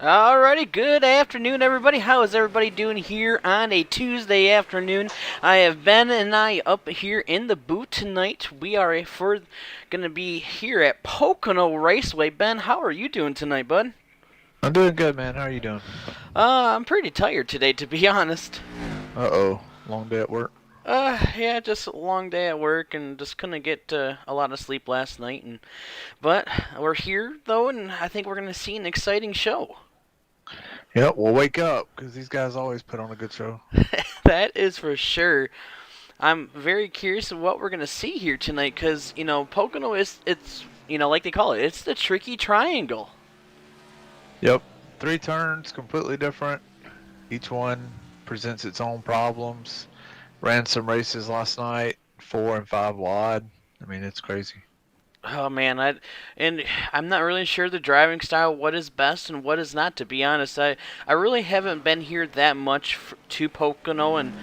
Alrighty, good afternoon, everybody. How is everybody doing here on a Tuesday afternoon? I have Ben and I up here in the booth tonight. We are going to be here at Pocono Raceway. Ben, how are you doing tonight, bud? I'm doing good, man. How are you doing? I'm pretty tired today, to be honest. Uh-oh. Long day at work? Yeah, just a long day at work and just couldn't get a lot of sleep last night. But we're here though, and I think we're going to see an exciting show. Yep, well, wake up, because these guys always put on a good show. That is for sure. I'm very curious of what we're gonna see here tonight, because Pocono it's like they call it, it's the tricky triangle. Yep. 3 turns, completely different. Each one presents its own problems. Ran some races last night, 4 and 5 wide. I mean, it's crazy. Oh man, I'm not really sure the driving style, what is best and what is not. To be honest, I really haven't been here that much to Pocono, and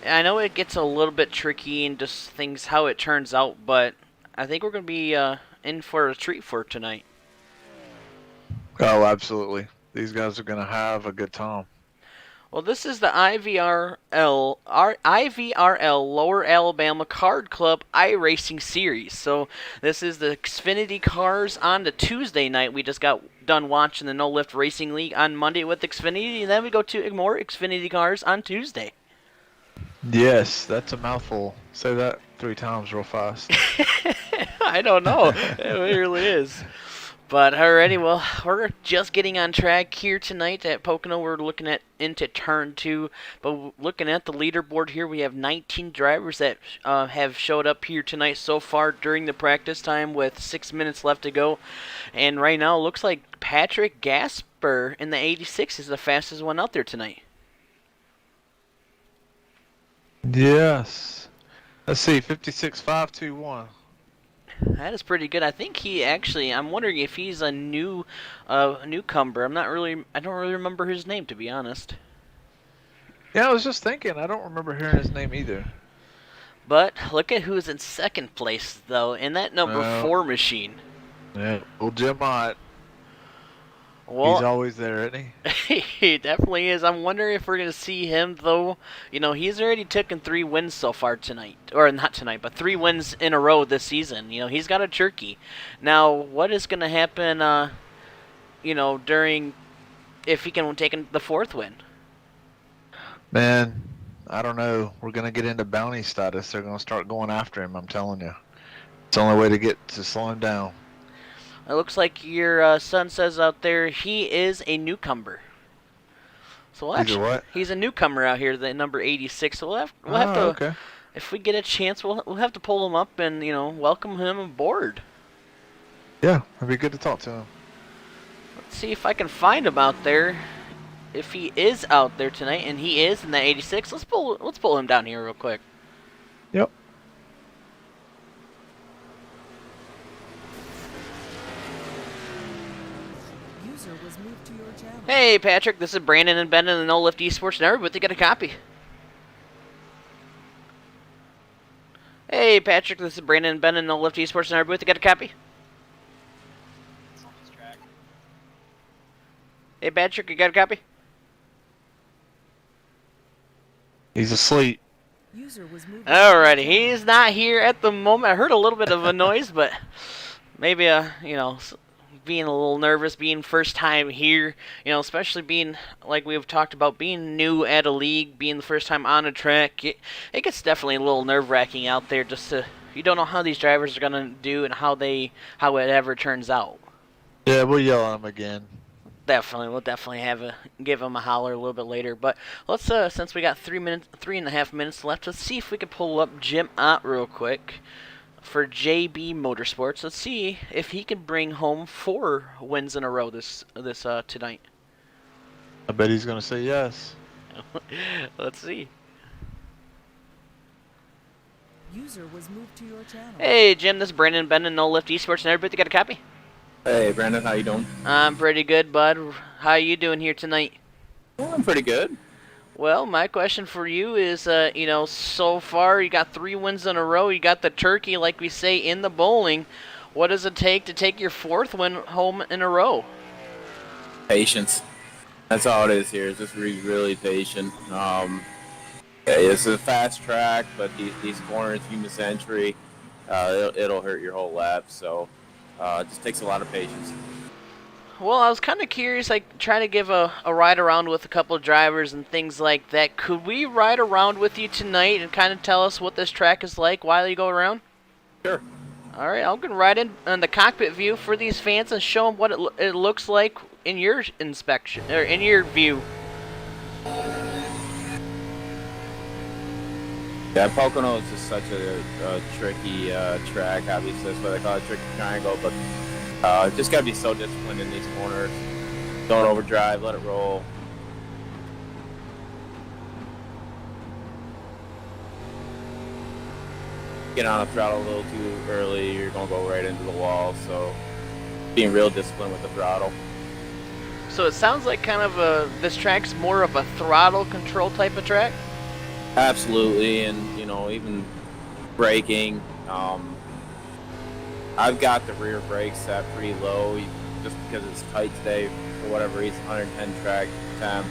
I know it gets a little bit tricky and just things how it turns out, but I think we're gonna be in for a treat for tonight. Oh, absolutely. These guys are going to have a good time. Well, this is the IVRL Lower Alabama Card Club Iracing Series. So this is the Xfinity Cars on the Tuesday night. We just got done watching the No Lift Racing League on Monday with Xfinity, and then we go to more Xfinity Cars on Tuesday. Yes, that's a mouthful. Say that 3 times real fast. I don't know. It really is. But alrighty, well, we're just getting on track here tonight at Pocono. We're looking at into turn 2, but looking at the leaderboard here, we have 19 drivers that have showed up here tonight so far during the practice time with 6 minutes left to go. And right now, it looks like Patrick Gasper in the 86 is the fastest one out there tonight. Yes. Let's see, 56.521. That is pretty good. I think he actually. I'm wondering if he's a newcomer. I don't really remember his name, to be honest. Yeah, I was just thinking. I don't remember hearing his name either. But look at who's in second place, though, in that number 4 machine. Yeah, well, Jim Mott. Well, he's always there, isn't he? he definitely is. I'm wondering if we're going to see him, though. He's already taken 3 wins so far tonight. Or not tonight, but 3 wins in a row this season. He's got a turkey. Now, what is going to happen, during if he can take the 4th win? Man, I don't know. We're going to get into bounty status. They're going to start going after him, I'm telling you. It's the only way to get to slow him down. It looks like your son says out there he is a newcomer. So he's a newcomer out here, the number 86. So we'll have to, okay. If we get a chance, we'll have to pull him up and welcome him aboard. Yeah, it'd be good to talk to him. Let's see if I can find him out there. If he is out there tonight, and he is in the 86, let's pull him down here real quick. Yep. Hey, Patrick, this is Brandon and Ben in the No Lift Esports Network, but they got a copy. Hey, Patrick, this is Brandon and Ben in the No Lift Esports Network, but they got a copy. Hey, Patrick, you got a copy? He's asleep. Alrighty, he's not here at the moment. I heard a little bit of a noise, but maybe being a little nervous, being first time here, especially being, like we've talked about, being new at a league, being the first time on a track, it gets definitely a little nerve-wracking out there. You don't know how these drivers are gonna do and how it ever turns out. Yeah, we'll yell at him again. We'll definitely give him a holler a little bit later. But let's since we got 3.5 minutes left, let's see if we can pull up Jim Ott real quick for JB Motorsports. Let's see if he can bring home 4 wins in a row this tonight. I bet he's gonna say yes. Let's see. User was moved to your channel. Hey Jim, this is Brandon Ben and No Lift Esports, and everybody got a copy? Hey Brandon, how you doing? I'm pretty good, bud. How you doing here tonight? Well, I'm pretty good. Well, my question for you is, so far you got 3 wins in a row. You got the turkey, like we say, in the bowling. What does it take to take your 4th win home in a row? Patience. That's all it is here. It's just really patient. Yeah, it's a fast track, but these corners, humus entry, it'll hurt your whole lap. So it just takes a lot of patience. Well, I was kind of curious, like trying to give a ride around with a couple of drivers and things like that. Could we ride around with you tonight and kind of tell us what this track is like while you go around? Sure. All right, I'm gonna ride in on the cockpit view for these fans and show them what it looks like in your inspection or in your view. Yeah, Pocono is just such a tricky track. Obviously, that's why they call it tricky triangle. But just gotta be so disciplined in these corners. Don't overdrive. Let it roll. Get on the throttle a little too early, you're gonna go right into the wall. So, being real disciplined with the throttle. So it sounds like kind of this track's more of a throttle control type of track. Absolutely, and even braking. I've got the rear brakes set pretty low, just because it's tight today for whatever reason. 110 track temp,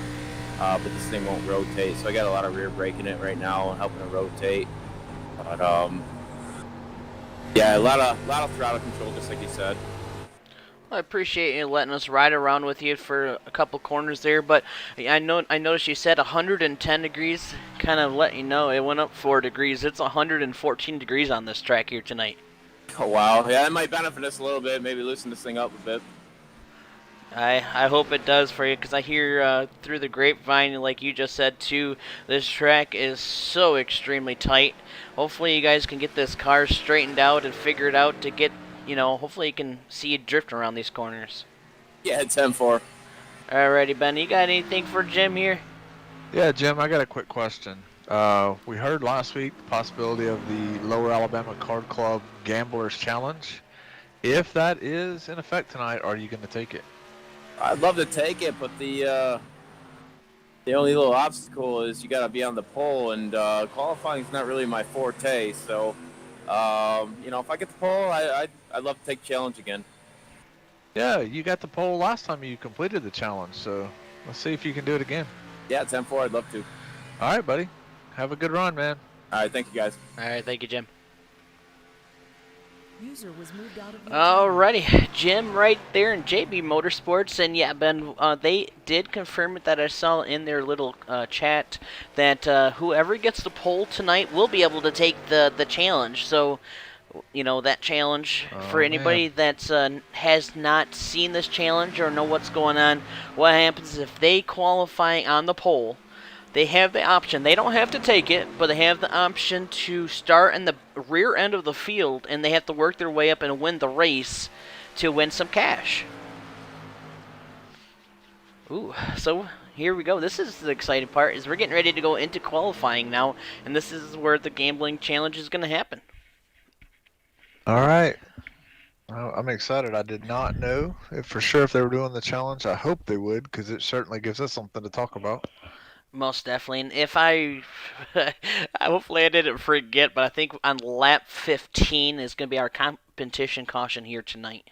but this thing won't rotate, so I got a lot of rear braking it right now, helping it rotate. But yeah, a lot of throttle control, just like you said. I appreciate you letting us ride around with you for a couple corners there, but I noticed you said 110 degrees. Kind of let you know it went up 4 degrees. It's 114 degrees on this track here tonight. Oh wow, yeah, that might benefit us a little bit. Maybe loosen this thing up a bit. I hope it does for you, because I hear through the grapevine, like you just said too, this track is so extremely tight. Hopefully you guys can get this car straightened out and figure it out to get, hopefully you can see it drift around these corners. Yeah, 10-4. Alrighty, Ben, you got anything for Jim here? Yeah, Jim, I got a quick question. We heard last week the possibility of the Lower Alabama Card Club Gamblers Challenge. If that is in effect tonight, are you going to take it? I'd love to take it, but the only little obstacle is you got to be on the pole, and qualifying is not really my forte. So, if I get the pole, I'd love to take the challenge again. Yeah, you got the pole last time you completed the challenge, so let's see if you can do it again. Yeah, 10-4, I'd love to. All right, buddy. Have a good run, man. All right, thank you, guys. Alright, thank you, Jim. User was moved out of your channel. Alrighty, Jim right there in JB Motorsports, and yeah, Ben, they did confirm it that I saw in their little chat that whoever gets the pole tonight will be able to take the challenge. So, that challenge for anybody that has not seen this challenge or know what's going on, what happens if they qualify on the pole? They have the option. They don't have to take it, but they have the option to start in the rear end of the field, and they have to work their way up and win the race to win some cash. Ooh, so here we go. This is the exciting part, is we're getting ready to go into qualifying now, and this is where the gambling challenge is going to happen. All right. Well, I'm excited. I did not know for sure if they were doing the challenge. I hope they would, because it certainly gives us something to talk about. Most definitely. And if hopefully I didn't forget, but I think on lap 15 is going to be our competition caution here tonight.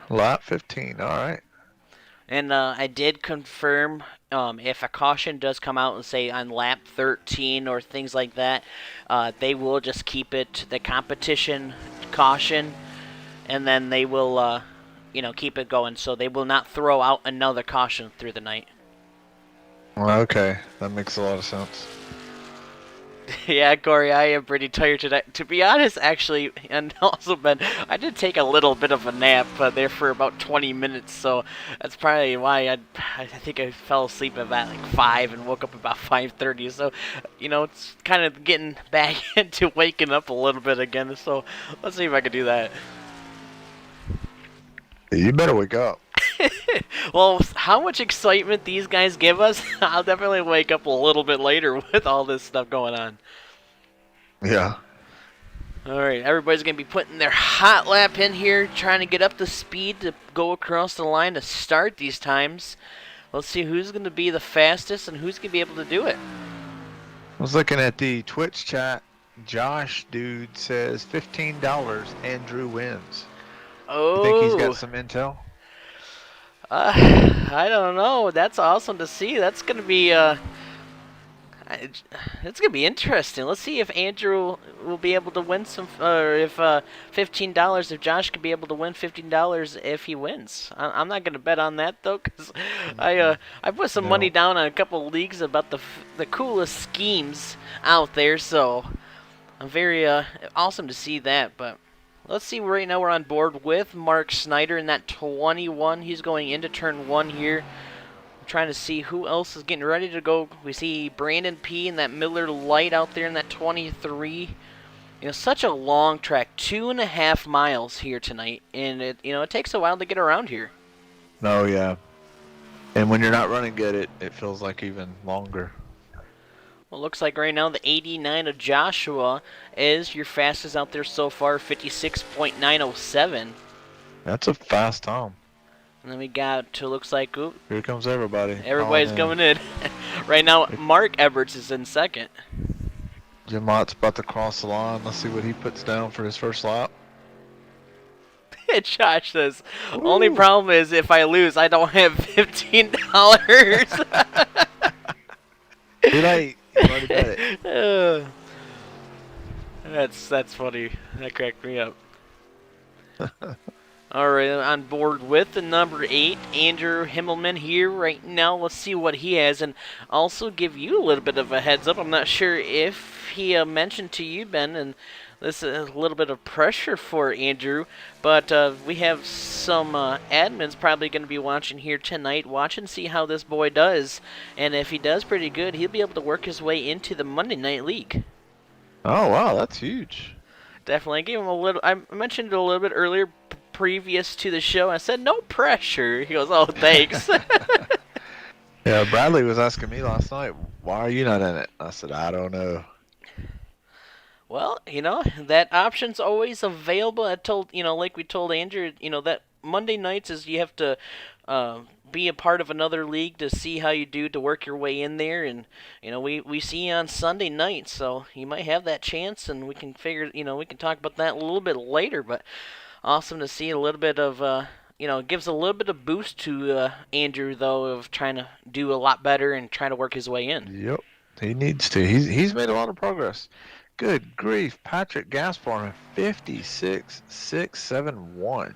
Lap 15, all right. And I did confirm if a caution does come out and say on lap 13 or things like that, they will just keep it the competition caution, and then they will, keep it going. So they will not throw out another caution through the night. Okay, that makes a lot of sense. Yeah, Corey, I am pretty tired today. To be honest, actually, and also, Ben, I did take a little bit of a nap there for about 20 minutes, so that's probably why I think I fell asleep at about like 5 and woke up about 5:30. So, it's kind of getting back into waking up a little bit again. So let's see if I can do that. You better wake up. Well, how much excitement these guys give us, I'll definitely wake up a little bit later with all this stuff going on. Yeah. Alright, everybody's going to be putting their hot lap in here, trying to get up to speed to go across the line to start these times. Let's see who's going to be the fastest and who's going to be able to do it. I was looking at the Twitch chat. Josh dude says $15 Andrew wins. Oh. You think he's got some intel? I don't know. That's awesome to see. That's gonna be it's gonna be interesting. Let's see if Andrew will be able to win some, or if $15. If Josh could be able to win $15 if he wins. I'm not gonna bet on that though, cause I put some money No. down on a couple of leagues about the coolest schemes out there. So I'm very awesome to see that. But let's see. Right now we're on board with Mark Snyder in that 21. He's going into turn 1 here. Trying to see who else is getting ready to go. We see Brandon P. and that Miller Lite out there in that 23. Such a long track, 2.5 miles here tonight, and it takes a while to get around here. No, yeah. And when you're not running good, it feels like even longer. Well, looks like right now the 89 of Joshua is your fastest out there so far, 56.907. That's a fast time. And then we got to, looks like, Here comes everybody. everybody's coming in. Right now, Mark Everts is in second. Jim Mott's about to cross the line. Let's see what he puts down for his first lap. Josh says, only problem is if I lose, I don't have $15. Too late. You already bet it. That's funny. That cracked me up. All right, on board with the number 8, Andrew Himmelman here right now. Let's see what he has, and also give you a little bit of a heads up. I'm not sure if he mentioned to you, Ben, and this is a little bit of pressure for Andrew, but we have some admins probably going to be watching here tonight, watch and see how this boy does, and if he does pretty good, he'll be able to work his way into the Monday Night League. Oh, wow, that's huge. Definitely. I gave him a little, I mentioned it a little bit earlier, previous to the show. I said, no pressure. He goes, oh, thanks. Yeah, Bradley was asking me last night, why are you not in it? I said, I don't know. Well, that option's always available. I told, like we told Andrew, that Monday nights is you have to be a part of another league to see how you do to work your way in there. And, we see you on Sunday night, so you might have that chance, and we can figure, we can talk about that a little bit later. But awesome to see a little bit of, gives a little bit of boost to Andrew, though, of trying to do a lot better and trying to work his way in. Yep, he needs to. He's made a lot of progress. Good grief, Patrick Gaspar, 56.671.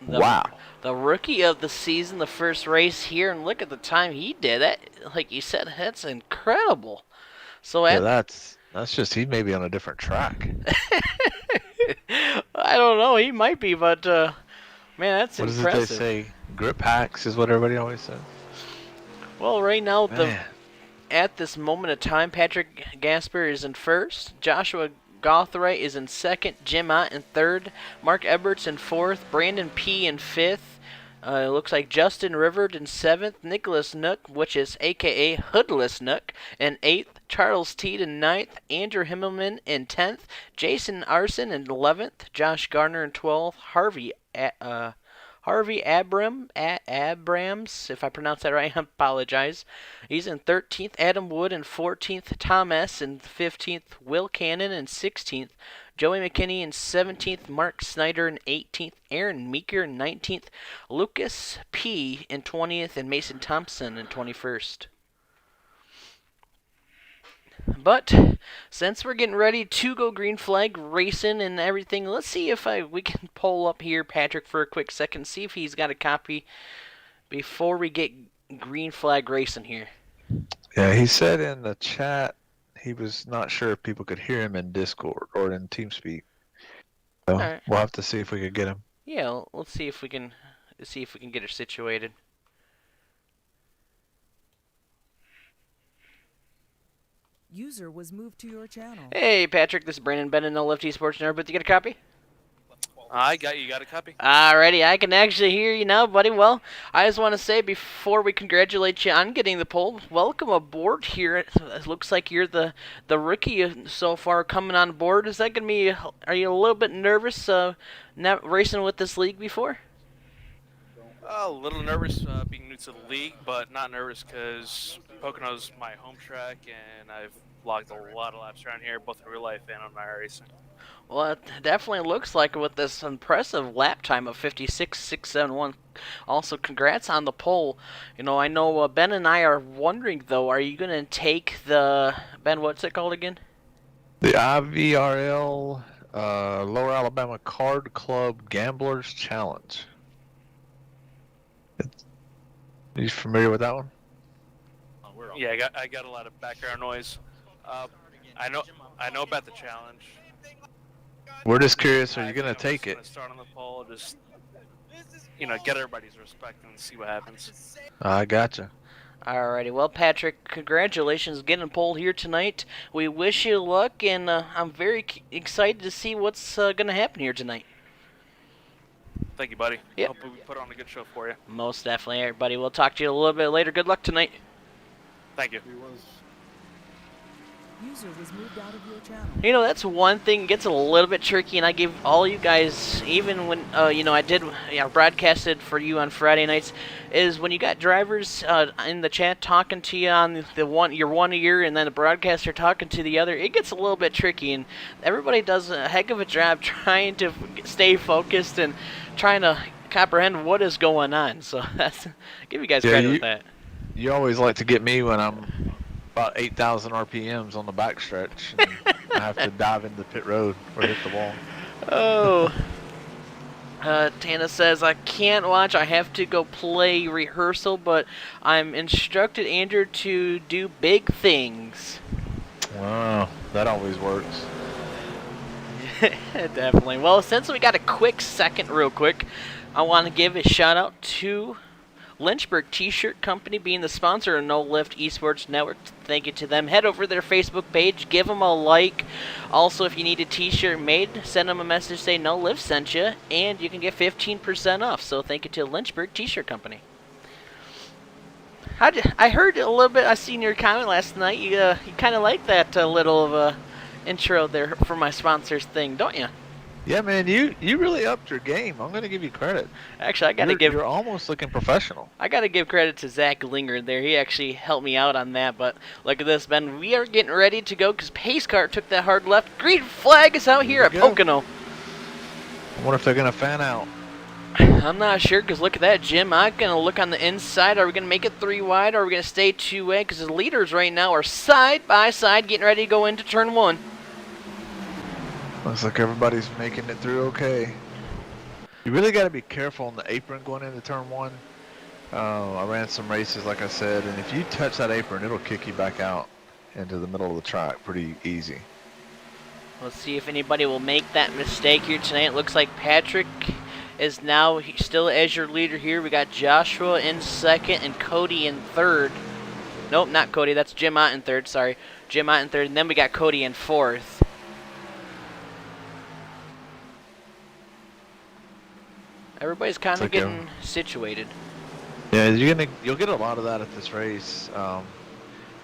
Wow. The rookie of the season, the first race here, and look at the time he did. That, like you said, that's incredible. So yeah, that's just, he may be on a different track. I don't know, he might be, but man, that's what impressive. What does they say? Grip packs is what everybody always says. Well, right now, Man. at this moment of time, Patrick Gasper is in first, Joshua Gothright is in second, Jim Ott in third, Mark Eberts in fourth, Brandon P in fifth. It looks like Justin Rivard in 7th, Nicholas Nook, which is a.k.a. Hoodless Nook, in 8th, Charles Teed in 9th, Andrew Himmelman in 10th, Jason Arson in 11th, Josh Garner in 12th, Harvey Abrams, if I pronounce that right, I apologize. He's in 13th, Adam Wood in 14th, Tom S. in 15th, Will Cannon in 16th, Joey McKinney in 17th, Mark Snyder in 18th, Aaron Meeker in 19th, Lucas P. in 20th, and Mason Thompson in 21st. But since we're getting ready to go green flag racing and everything, let's see if we can pull up here Patrick for a quick second, see if he's got a copy before we get green flag racing here. Yeah, he said in the chat he was not sure if people could hear him in Discord or in TeamSpeak. So right. We'll have to see if we could get him. Yeah, let's see if we can get it situated. User was moved to your channel. Hey Patrick, this is Brandon Bennett, No Lefty Sports Nerd, but you get a copy? I got you. Got a copy? Alrighty, I can actually hear you now, buddy. Well, I just want to say before we congratulate you on getting the pole, welcome aboard here. It looks like you're the rookie so far coming on board. Is that gonna be? Are you a little bit nervous not racing with this league before? A little nervous being new to the league, but not nervous because Pocono's my home track, and I've logged a lot of laps around here, both in real life and on my Iracing. Well, it definitely looks like it with this impressive lap time of 56.671. Also, congrats on the pole. I know Ben and I are wondering though, are you gonna take the Ben? What's it called again? The IVRL Lower Alabama Card Club Gamblers Challenge. Are you familiar with that one? Yeah, I got a lot of background noise. I know about the challenge. We're just curious, are you I going to think I'm take just it? gonna start on the pole, just get everybody's respect and see what happens. I gotcha. Alrighty, well, Patrick, congratulations getting pole here tonight. We wish you luck, and I'm very excited to see what's gonna happen here tonight. Thank you, buddy. Yep. Hope we put on a good show for you. Most definitely, everybody. We'll talk to you a little bit later. Good luck tonight. Thank you. User was moved out of your channel. That's one thing gets a little bit tricky, and I give all you guys, even when I did broadcasted for you on Friday nights, is when you got drivers in the chat talking to you on your one ear, and then the broadcaster talking to the other. It gets a little bit tricky, and everybody does a heck of a job trying to stay focused and trying to comprehend what is going on. So that's give you guys credit with that. You always like to get me when I'm about 8,000 RPMs on the backstretch, and I have to dive into the pit road or hit the wall. Oh. Tana says, I can't watch. I have to go play rehearsal, but I'm instructed Andrew to do big things. Wow, that always works. Definitely. Well, since we got a quick second real quick, I want to give a shout out to Lynchburg T-Shirt Company being the sponsor of No Lift Esports Network. Thank you to them. Head over to their Facebook page, give them a like. Also, if you need a T-shirt made, send them a message, say No Lift sent you, and you can get 15% off. So thank you to Lynchburg T-Shirt Company. I heard a little bit. I seen your comment last night. You kind of like that little of a intro there for my sponsors thing, don't you? Yeah, man, you really upped your game. I'm gonna give you credit. Actually, you're almost looking professional. I gotta give credit to Zach Linger there. He actually helped me out on that. But look at this, Ben. We are getting ready to go because Pace Car took that hard left. Green flag is out here at Pocono. I wonder if they're gonna fan out. I'm not sure because look at that, Jim. I'm gonna look on the inside. Are we gonna make it 3 wide or are we gonna stay 2 way? Because the leaders right now are side by side, getting ready to go into turn 1. Looks like everybody's making it through okay. You really got to be careful on the apron going into turn 1. I ran some races, like I said, and if you touch that apron, it'll kick you back out into the middle of the track pretty easy. Let's see if anybody will make that mistake here tonight. It looks like Patrick is now still as your leader here. We got Joshua in second and Cody in third. Nope, not Cody. That's Jim Ott in third. Sorry. Jim Ott in third. And then we got Cody in fourth. Everybody's kind of getting situated. Yeah, you'll get a lot of that at this race.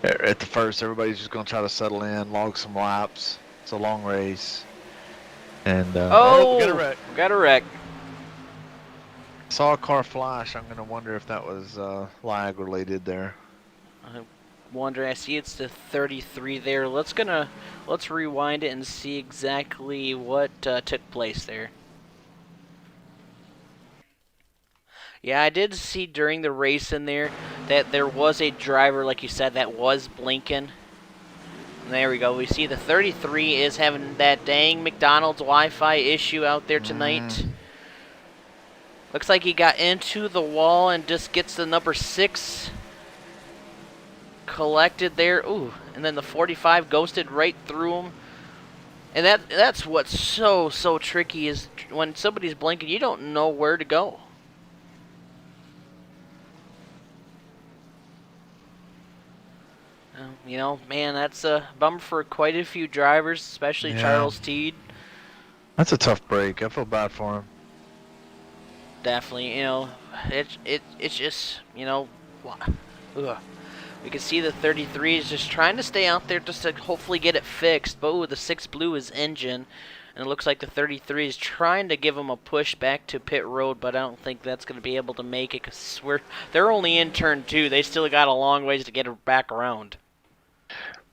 At the first, everybody's just gonna try to settle in, log some laps. It's a long race. And we got a wreck. Saw a car flash. I'm gonna wonder if that was lag related there. I wonder. I see it's the 33 there. Let's rewind it and see exactly what took place there. Yeah, I did see during the race in there that there was a driver, like you said, that was blinking. And there we go. We see the 33 is having that dang McDonald's Wi-Fi issue out there tonight. Looks like he got into the wall and just gets the number 6 collected there. Ooh, and then the 45 ghosted right through him. And that's what's so tricky is when somebody's blinking, you don't know where to go. Man, that's a bummer for quite a few drivers, especially Charles Teed. That's a tough break. I feel bad for him. Definitely, it's just, ugh. We can see the 33 is just trying to stay out there just to hopefully get it fixed. But ooh, the 6 blue is engine, and it looks like the 33 is trying to give him a push back to pit road, but I don't think that's going to be able to make it because they're only in turn 2. They still got a long ways to get it back around.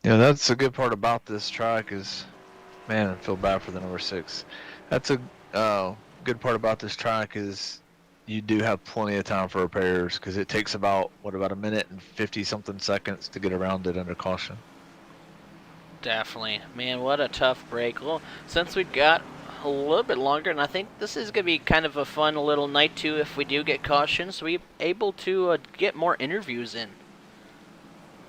Yeah, that's the good part about this track is Man, I feel bad for the number 6. That's a good part about this track is you do have plenty of time for repairs because it takes about a minute and 50 something seconds to get around it under caution. Definitely. Man, what a tough break. Well, since we've got a little bit longer, and I think this is going to be kind of a fun little night, too, if we do get cautions, we're able to get more interviews in.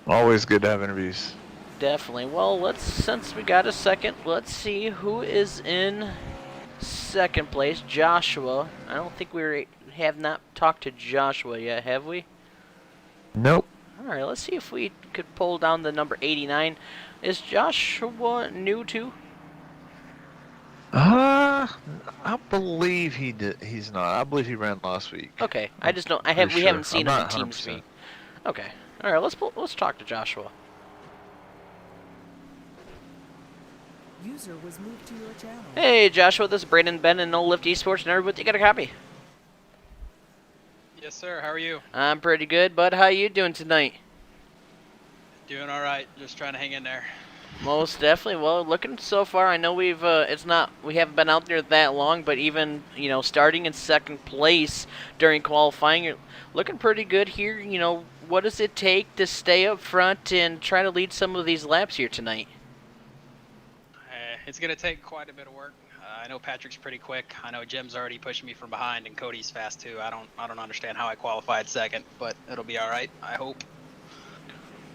Always good to have interviews. Definitely. Well, since we got a second, let's see who is in second place. Joshua. I don't think we have not talked to Joshua yet, have we? Nope. All right, let's see if we could pull down the number 89. Is Joshua new too? I believe he did. He's not. I believe he ran last week. Okay, I just don't. We haven't seen him in TeamSpeak. Okay. All right, let's talk to Joshua. User was moved to your channel. Hey, Joshua, this is Brandon Ben and No Lift Esports, and everybody, you got a copy? Yes, sir. How are you? I'm pretty good, bud. How you doing tonight? Doing all right. Just trying to hang in there. Most definitely. Well, looking so far, I know we haven't been out there that long, but even starting in second place during qualifying, you're looking pretty good here. What does it take to stay up front and try to lead some of these laps here tonight? It's going to take quite a bit of work. I know Patrick's pretty quick. I know Jim's already pushing me from behind, and Cody's fast too. I don't understand how I qualified second, but it'll be all right, I hope.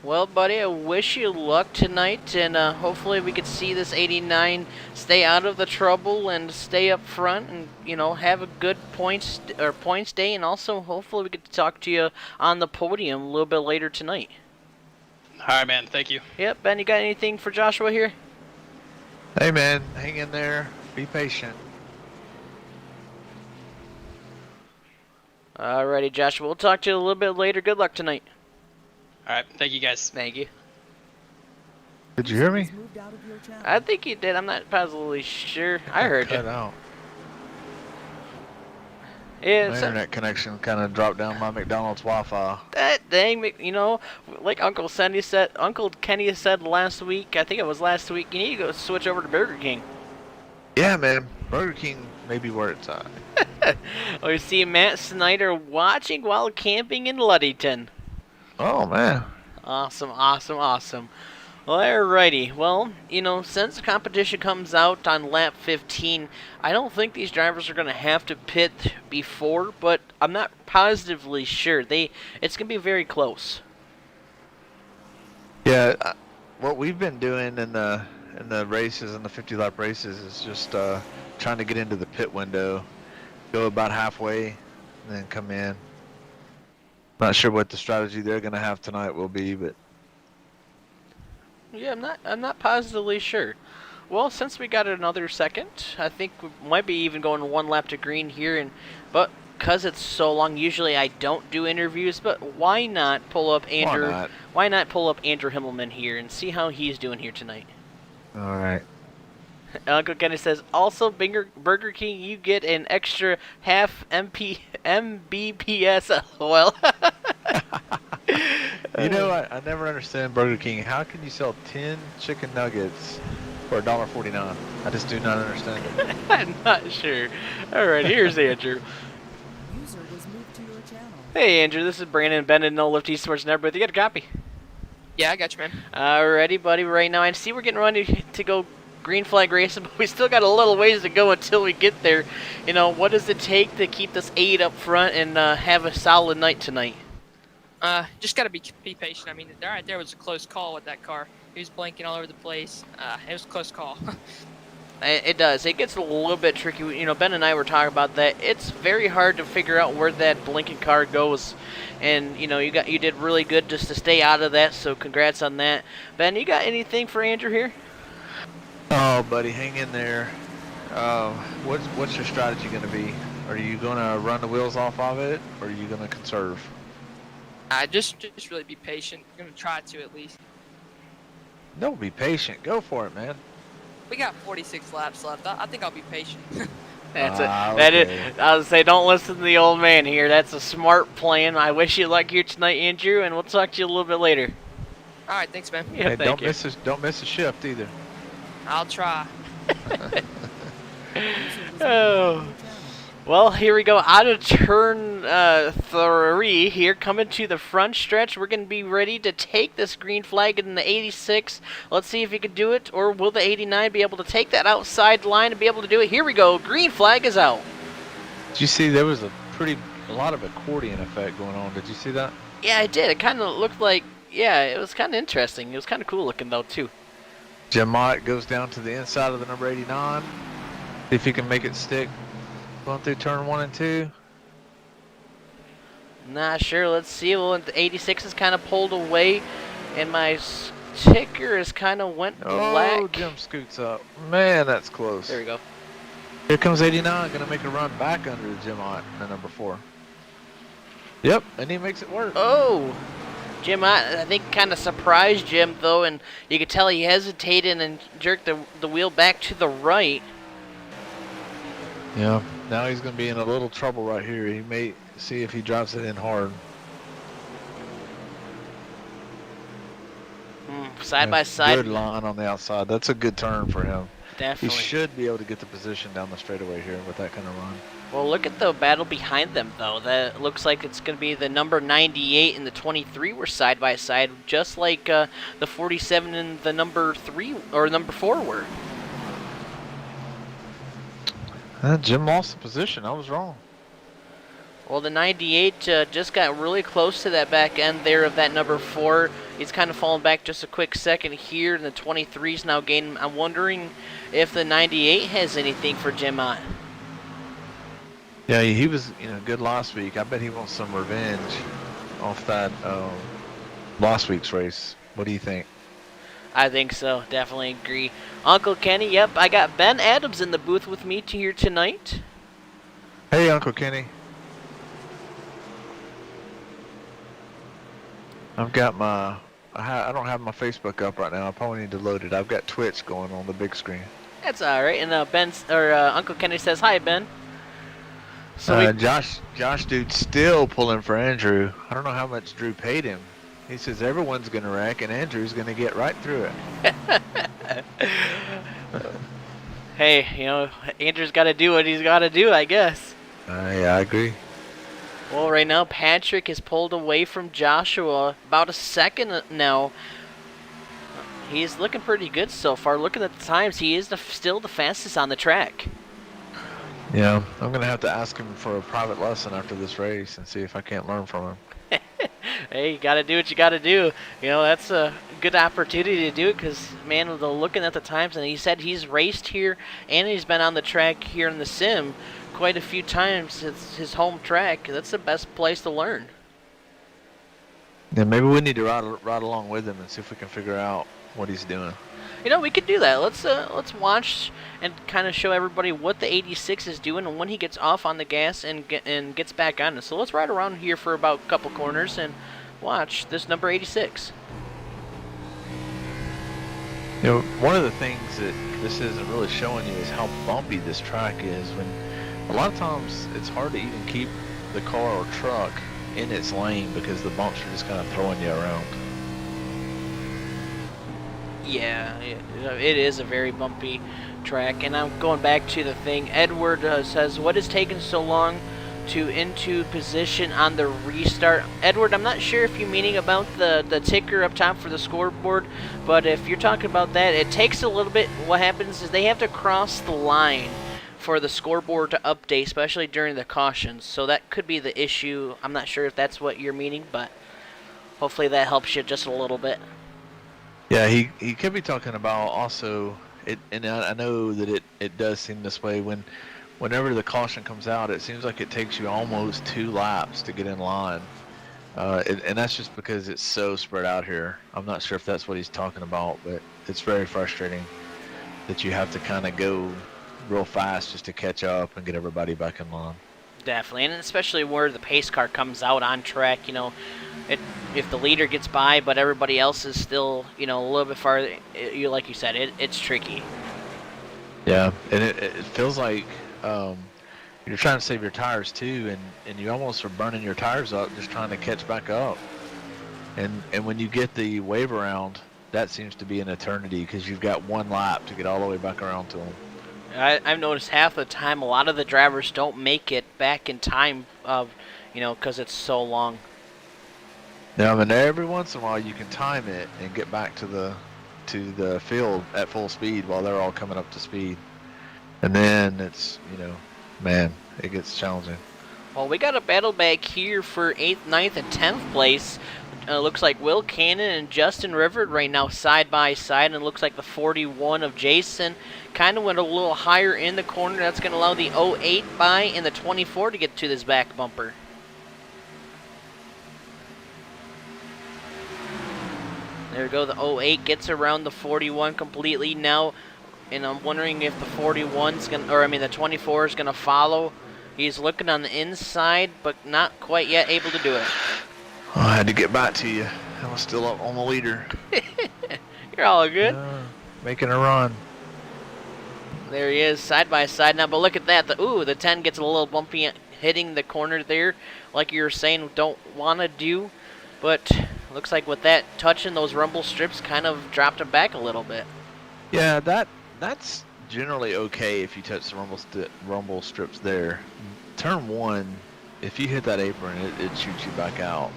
Well, buddy, I wish you luck tonight, and hopefully we could see this 89 stay out of the trouble and stay up front, and have a good points day, and also hopefully we could talk to you on the podium a little bit later tonight. All right, man. Thank you. Yep, Ben, you got anything for Joshua here? Hey, man, hang in there. Be patient. Alrighty, Joshua. We'll talk to you a little bit later. Good luck tonight. All right. Thank you, guys. Thank you. Did you hear me? Moved out of your channel. I think you did. I'm not positively sure. I heard you. Cut out. Yeah, My internet connection kind of dropped down my McDonald's Wi-Fi. That dang, like Uncle Kenny said last week. I think it was last week. You need to go switch over to Burger King. Yeah, man. Burger King may be where it's at. We see Matt Snyder watching while camping in Ludington. Oh, man. Awesome, awesome, awesome. Well, alrighty. Well, since the competition comes out on lap 15, I don't think these drivers are going to have to pit before, but I'm not positively sure. It's going to be very close. Yeah, what we've been doing in the races, in the 50-lap races, is just trying to get into the pit window, go about halfway, and then come in. Not sure what the strategy they're going to have tonight will be, but Yeah, I'm not positively sure. Well, since we got another second, I think we might be even going one lap to green here, but because it's so long, usually I don't do interviews, but why not pull up Andrew? Why not pull up Andrew Himmelman here and see how he's doing here tonight? all right. Uncle Kenny says, also Burger King, you get an extra half Mbps. Well, I never understand Burger King. How can you sell 10 chicken nuggets for $1.49? I just do not understand it. I'm not sure. All right, here's Andrew. User was moved to your channel. Hey, Andrew, this is Brandon Bennett, No Lift Esports and everybody. You got a copy? Yeah, I got you, man. Alrighty, buddy. Right now, I see we're getting ready to go green flag racing, but we still got a little ways to go until we get there. What does it take to keep this 8 up front and have a solid night tonight? Just gotta be patient. I mean, right there was a close call with that car. He was blinking all over the place. It was a close call. It does. It gets a little bit tricky. Ben and I were talking about that. It's very hard to figure out where that blinking car goes, and you did really good just to stay out of that. So congrats on that. Ben, you got anything for Andrew here? Oh, buddy, hang in there. What's your strategy going to be? Are you going to run the wheels off of it, or are you going to conserve? Just really be patient. I'm gonna try to at least. No, be patient. Go for it, man. We got 46 laps left. I think I'll be patient. That's okay. I would say don't listen to the old man here. That's a smart plan. I wish you luck here tonight, Andrew, and we'll talk to you a little bit later. All right, thanks, man. Yeah, Hey, thank you. don't miss a shift either. I'll try. Oh. Well, here we go. Out of turn 3 here, coming to the front stretch. We're going to be ready to take this green flag in the 86. Let's see if he can do it, or will the 89 be able to take that outside line and be able to do it? Here we go. Green flag is out. Did you see there was a lot of accordion effect going on? Did you see that? Yeah, I did. It kind of looked like, yeah, it was kind of interesting. It was kind of cool looking, though, too. Jim Mott goes down to the inside of the number 89. See if he can make it stick. Going through turn 1 and 2. Not sure. Let's see. Well, the 86 is kind of pulled away, and my ticker is kind of went black. Oh, Jim scoots up. Man, that's close. There we go. Here comes 89, going to make a run back under Jim Mott in the number 4. Yep, and he makes it work. Oh, Jim, I think kind of surprised Jim, though, and you could tell he hesitated and jerked the wheel back to the right. Yeah, now he's going to be in a little trouble right here. He may see if he drives it in hard. Side by side. Good line on the outside. That's a good turn for him. Definitely. He should be able to get the position down the straightaway here with that kind of run. Well, look at the battle behind them, though. That looks like it's going to be the number 98 and the 23 were side by side, just like the 47 and the number 3 or number 4 were. Jim lost the position. I was wrong. Well, the 98 just got really close to that back end there of that number 4. He's kind of fallen back just a quick second here, and the 23's now gaining. I'm wondering if the 98 has anything for Jim on. Yeah, he was good last week. I bet he wants some revenge off that last week's race. What do you think? I think so. Definitely agree. Uncle Kenny, yep, I got Ben Adams in the booth with me here tonight. Hey, Uncle Kenny. I've got I don't have my Facebook up right now. I probably need to load it. I've got Twitch going on the big screen. That's all right. And Uncle Kenny says hi, Ben. So Josh dude's still pulling for Andrew. I don't know how much Drew paid him. He says everyone's gonna wreck and Andrew's gonna get right through it. Hey, Andrew's got to do what he's got to do, I guess. Yeah, I agree. Well, right now Patrick is pulled away from Joshua about a second now. He's looking pretty good so far. Looking at the times, he is still the fastest on the track. Yeah, I'm going to have to ask him for a private lesson after this race and see if I can't learn from him. Hey, you got to do what you got to do. That's a good opportunity to do it because, man, looking at the times, and he said he's raced here and he's been on the track here in the sim quite a few times. It's his home track. That's the best place to learn. Yeah, maybe we need to ride along with him and see if we can figure out what he's doing. We could do that. Let's watch and kind of show everybody what the 86 is doing and when he gets off on the gas and gets back on it. So let's ride around here for about a couple corners and watch this number 86. One of the things that this isn't really showing you is how bumpy this track is. When a lot of times it's hard to even keep the car or truck in its lane because the bumps are just kind of throwing you around. Yeah, it is a very bumpy track, and I'm going back to the thing. Edward says, what is taking so long to into position on the restart? Edward, I'm not sure if you're meaning about the ticker up top for the scoreboard, but if you're talking about that, it takes a little bit. What happens is they have to cross the line for the scoreboard to update, especially during the cautions, so that could be the issue. I'm not sure if that's what you're meaning, but hopefully that helps you just a little bit. Yeah, he could be talking about also, and I know that it does seem this way. Whenever the caution comes out, it seems like it takes you almost 2 laps to get in line. And that's just because it's so spread out here. I'm not sure if that's what he's talking about, but it's very frustrating that you have to kind of go real fast just to catch up and get everybody back in line. Definitely, and especially where the pace car comes out on track, if the leader gets by, but everybody else is still, a little bit farther, like you said, it's tricky. Yeah, and it feels like you're trying to save your tires too, and you almost are burning your tires up just trying to catch back up. And when you get the wave around that seems to be an eternity because you've got one lap to get all the way back around to them. I've noticed half the time a lot of the drivers don't make it back in time of, because it's so long. Now, I mean, every once in a while you can time it and get back to the field at full speed while they're all coming up to speed, and then it's man, it gets challenging. Well, we got a battle back here for 8th, 9th, and 10th place. Looks like Will Cannon and Justin Rivert right now side by side, and it looks like the 41 of Jason kind of went a little higher in the corner. That's going to allow the 08 by and the 24 to get to this back bumper. There we go, the 08 gets around the 41 completely now, and I'm wondering if the 41's the 24 is gonna follow. He's looking on the inside, but not quite yet able to do it. Oh, I had to get back to you. I was still up on the leader. You're all good. Making a run. There he is, side by side now, but look at that. The 10 gets a little bumpy hitting the corner there, like you were saying, don't want to do, but looks like with that touching those rumble strips kind of dropped him back a little bit. Yeah, that's generally okay if you touch the rumble strips there. Turn 1, if you hit that apron, it shoots you back out.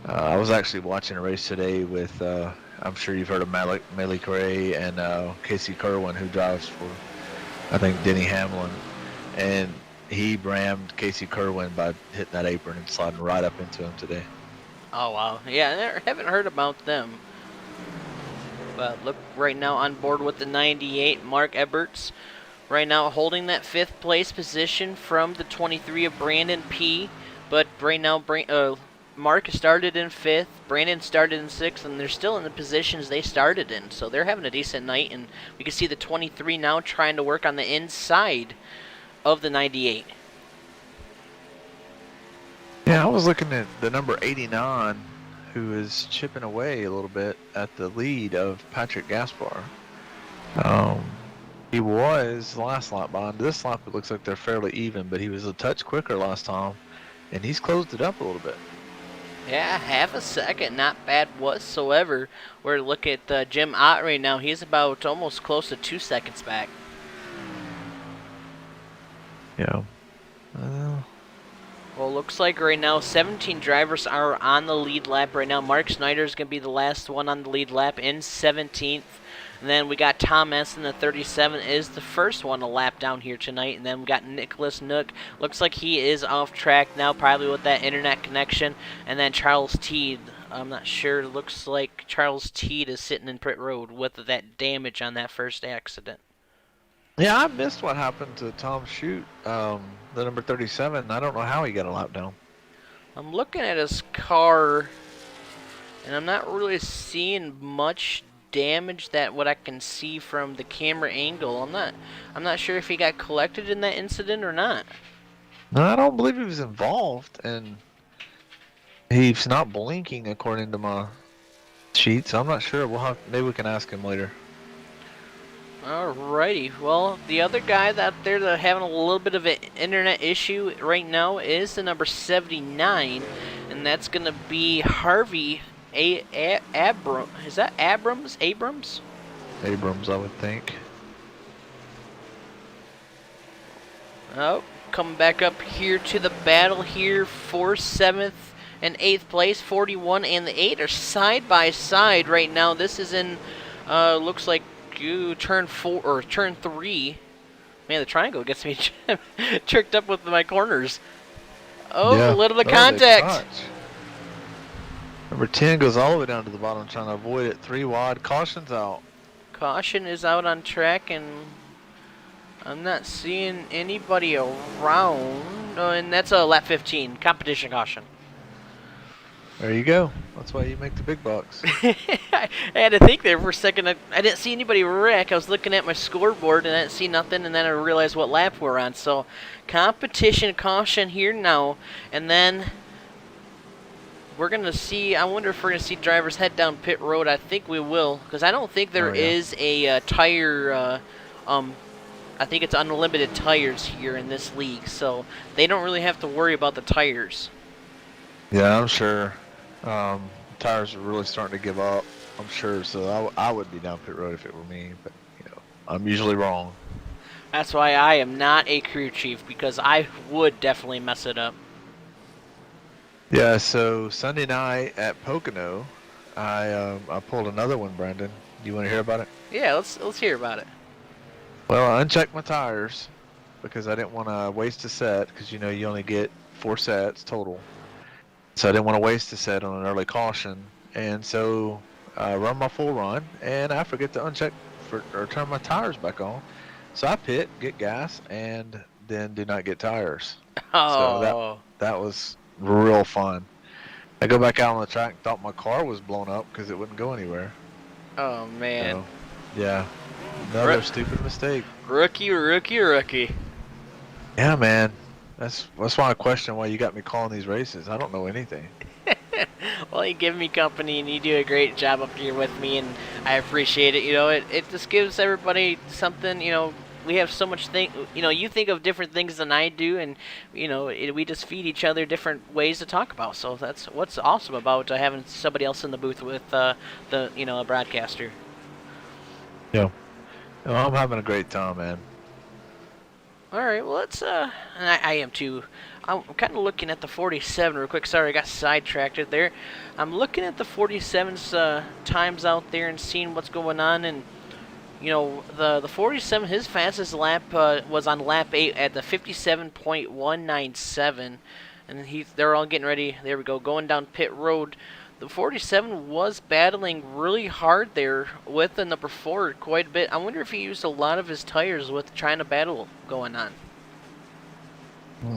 I was actually watching a race today with, I'm sure you've heard of Malik Ray and Casey Kerwin, who drives for, I think, Denny Hamlin. And he rammed Casey Kerwin by hitting that apron and sliding right up into him today. Oh, wow. Yeah, I haven't heard about them. But look, right now on board with the 98, Mark Eberts. Right now holding that 5th place position from the 23 of Brandon P. But right now, Mark started in 5th, Brandon started in 6th, and they're still in the positions they started in. So they're having a decent night, and we can see the 23 now trying to work on the inside of the 98. Yeah, I was looking at the number 89, who is chipping away a little bit at the lead of Patrick Gaspar. He was last lap behind. This lap it looks like they're fairly even, but he was a touch quicker last time, and he's closed it up a little bit. Yeah, half a second, not bad whatsoever. We're looking at Jim Ott right now. He's about almost close to 2 seconds back. Yeah. Well, looks like right now 17 drivers are on the lead lap right now. Mark Snyder is going to be the last one on the lead lap in 17th. And then we got Tom Essen, the 37, is the first one to lap down here tonight. And then we got Nicholas Nook. Looks like he is off track now, probably with that internet connection. And then Charles Teed, I'm not sure. Looks like Charles Teed is sitting in pit road with that damage on that first accident. Yeah, I missed what happened to Tom Shute, the number 37. I don't know how he got a lap down. I'm looking at his car, and I'm not really seeing much damage that what I can see from the camera angle. I'm not sure if he got collected in that incident or not. No, I don't believe he was involved, and he's not blinking according to my sheet, so I'm not sure. Maybe we can ask him later. Alrighty, well, the other guy out there that having a little bit of an internet issue right now is the number 79, and that's going to be Harvey Abrams. Is that Abrams? Abrams, I would think. Oh, coming back up here to the battle here for 7th and 8th place. 41 and the 8 are side by side right now. This is in, looks like turn 4 or turn 3. Man, the triangle gets me tricked up with my corners. Oh, yeah. A little bit of contact. Number 10 goes all the way down to the bottom, trying to avoid it. 3 wide. Caution's out. Caution is out on track, and I'm not seeing anybody around. Oh, and that's a lap 15. Competition caution. There you go. That's why you make the big bucks. I had to think there for a second. I didn't see anybody wreck. I was looking at my scoreboard and I didn't see nothing, and then I realized what lap we're on. So, competition caution here now. And then we're going to see, I wonder if we're going to see drivers head down pit road. I think we will, because I don't think there is a tire, I think it's unlimited tires here in this league. So, they don't really have to worry about the tires. Yeah, I'm sure. Tires are really starting to give up I'm sure. So I would be down pit road if it were me, but I'm usually wrong. That's why I am not a crew chief, because I would definitely mess it up. Yeah. So Sunday night at Pocono, I pulled another one, Brandon. You want to hear about it? Yeah, let's hear about it. Well, I unchecked my tires because I didn't want to waste a set, because you only get 4 sets total. So I didn't want to waste a set on an early caution, and so I run my full run, and I forget to uncheck or turn my tires back on. So I pit, get gas, and then do not get tires. Oh. So that was real fun. I go back out on the track and thought my car was blown up because it wouldn't go anywhere. Oh man. So, yeah, another stupid mistake. Rookie. Yeah, man. That's why I question why you got me calling these races. I don't know anything. Well, you give me company and you do a great job up here with me, and I appreciate it. It just gives everybody something. We have so much you think of different things than I do, and we just feed each other different ways to talk about. So that's what's awesome about having somebody else in the booth with a broadcaster. Yeah. Well, I'm having a great time, man. All right, well, let's, and I am too. I'm kind of looking at the 47 real quick. Sorry, I got sidetracked there. I'm looking at the 47's times out there and seeing what's going on. And, the 47, his fastest lap was on lap 8 at the 57.197. And they're all getting ready. There we go, going down pit road. The 47 was battling really hard there with the number 4 quite a bit. I wonder if he used a lot of his tires with trying to battle going on.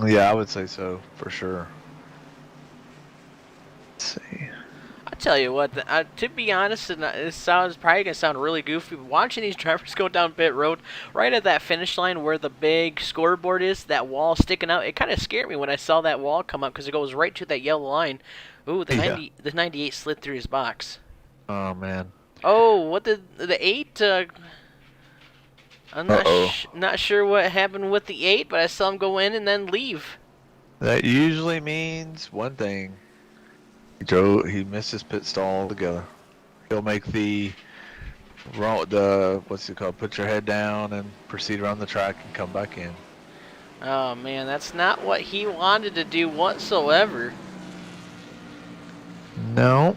Yeah, I would say so, for sure. Let's see. I tell you what, to be honest, and this sounds probably going to sound really goofy, but watching these drivers go down pit road, right at that finish line where the big scoreboard is, that wall sticking out, it kind of scared me when I saw that wall come up, because it goes right to that yellow line. Ooh, the 98 slid through his box. Oh, man. Oh, what did the 8? I'm not sure what happened with the 8, but I saw him go in and then leave. That usually means one thing. He missed his pit stall altogether. He'll make what's it called? Put your head down and proceed around the track and come back in. Oh man, that's not what he wanted to do whatsoever. No.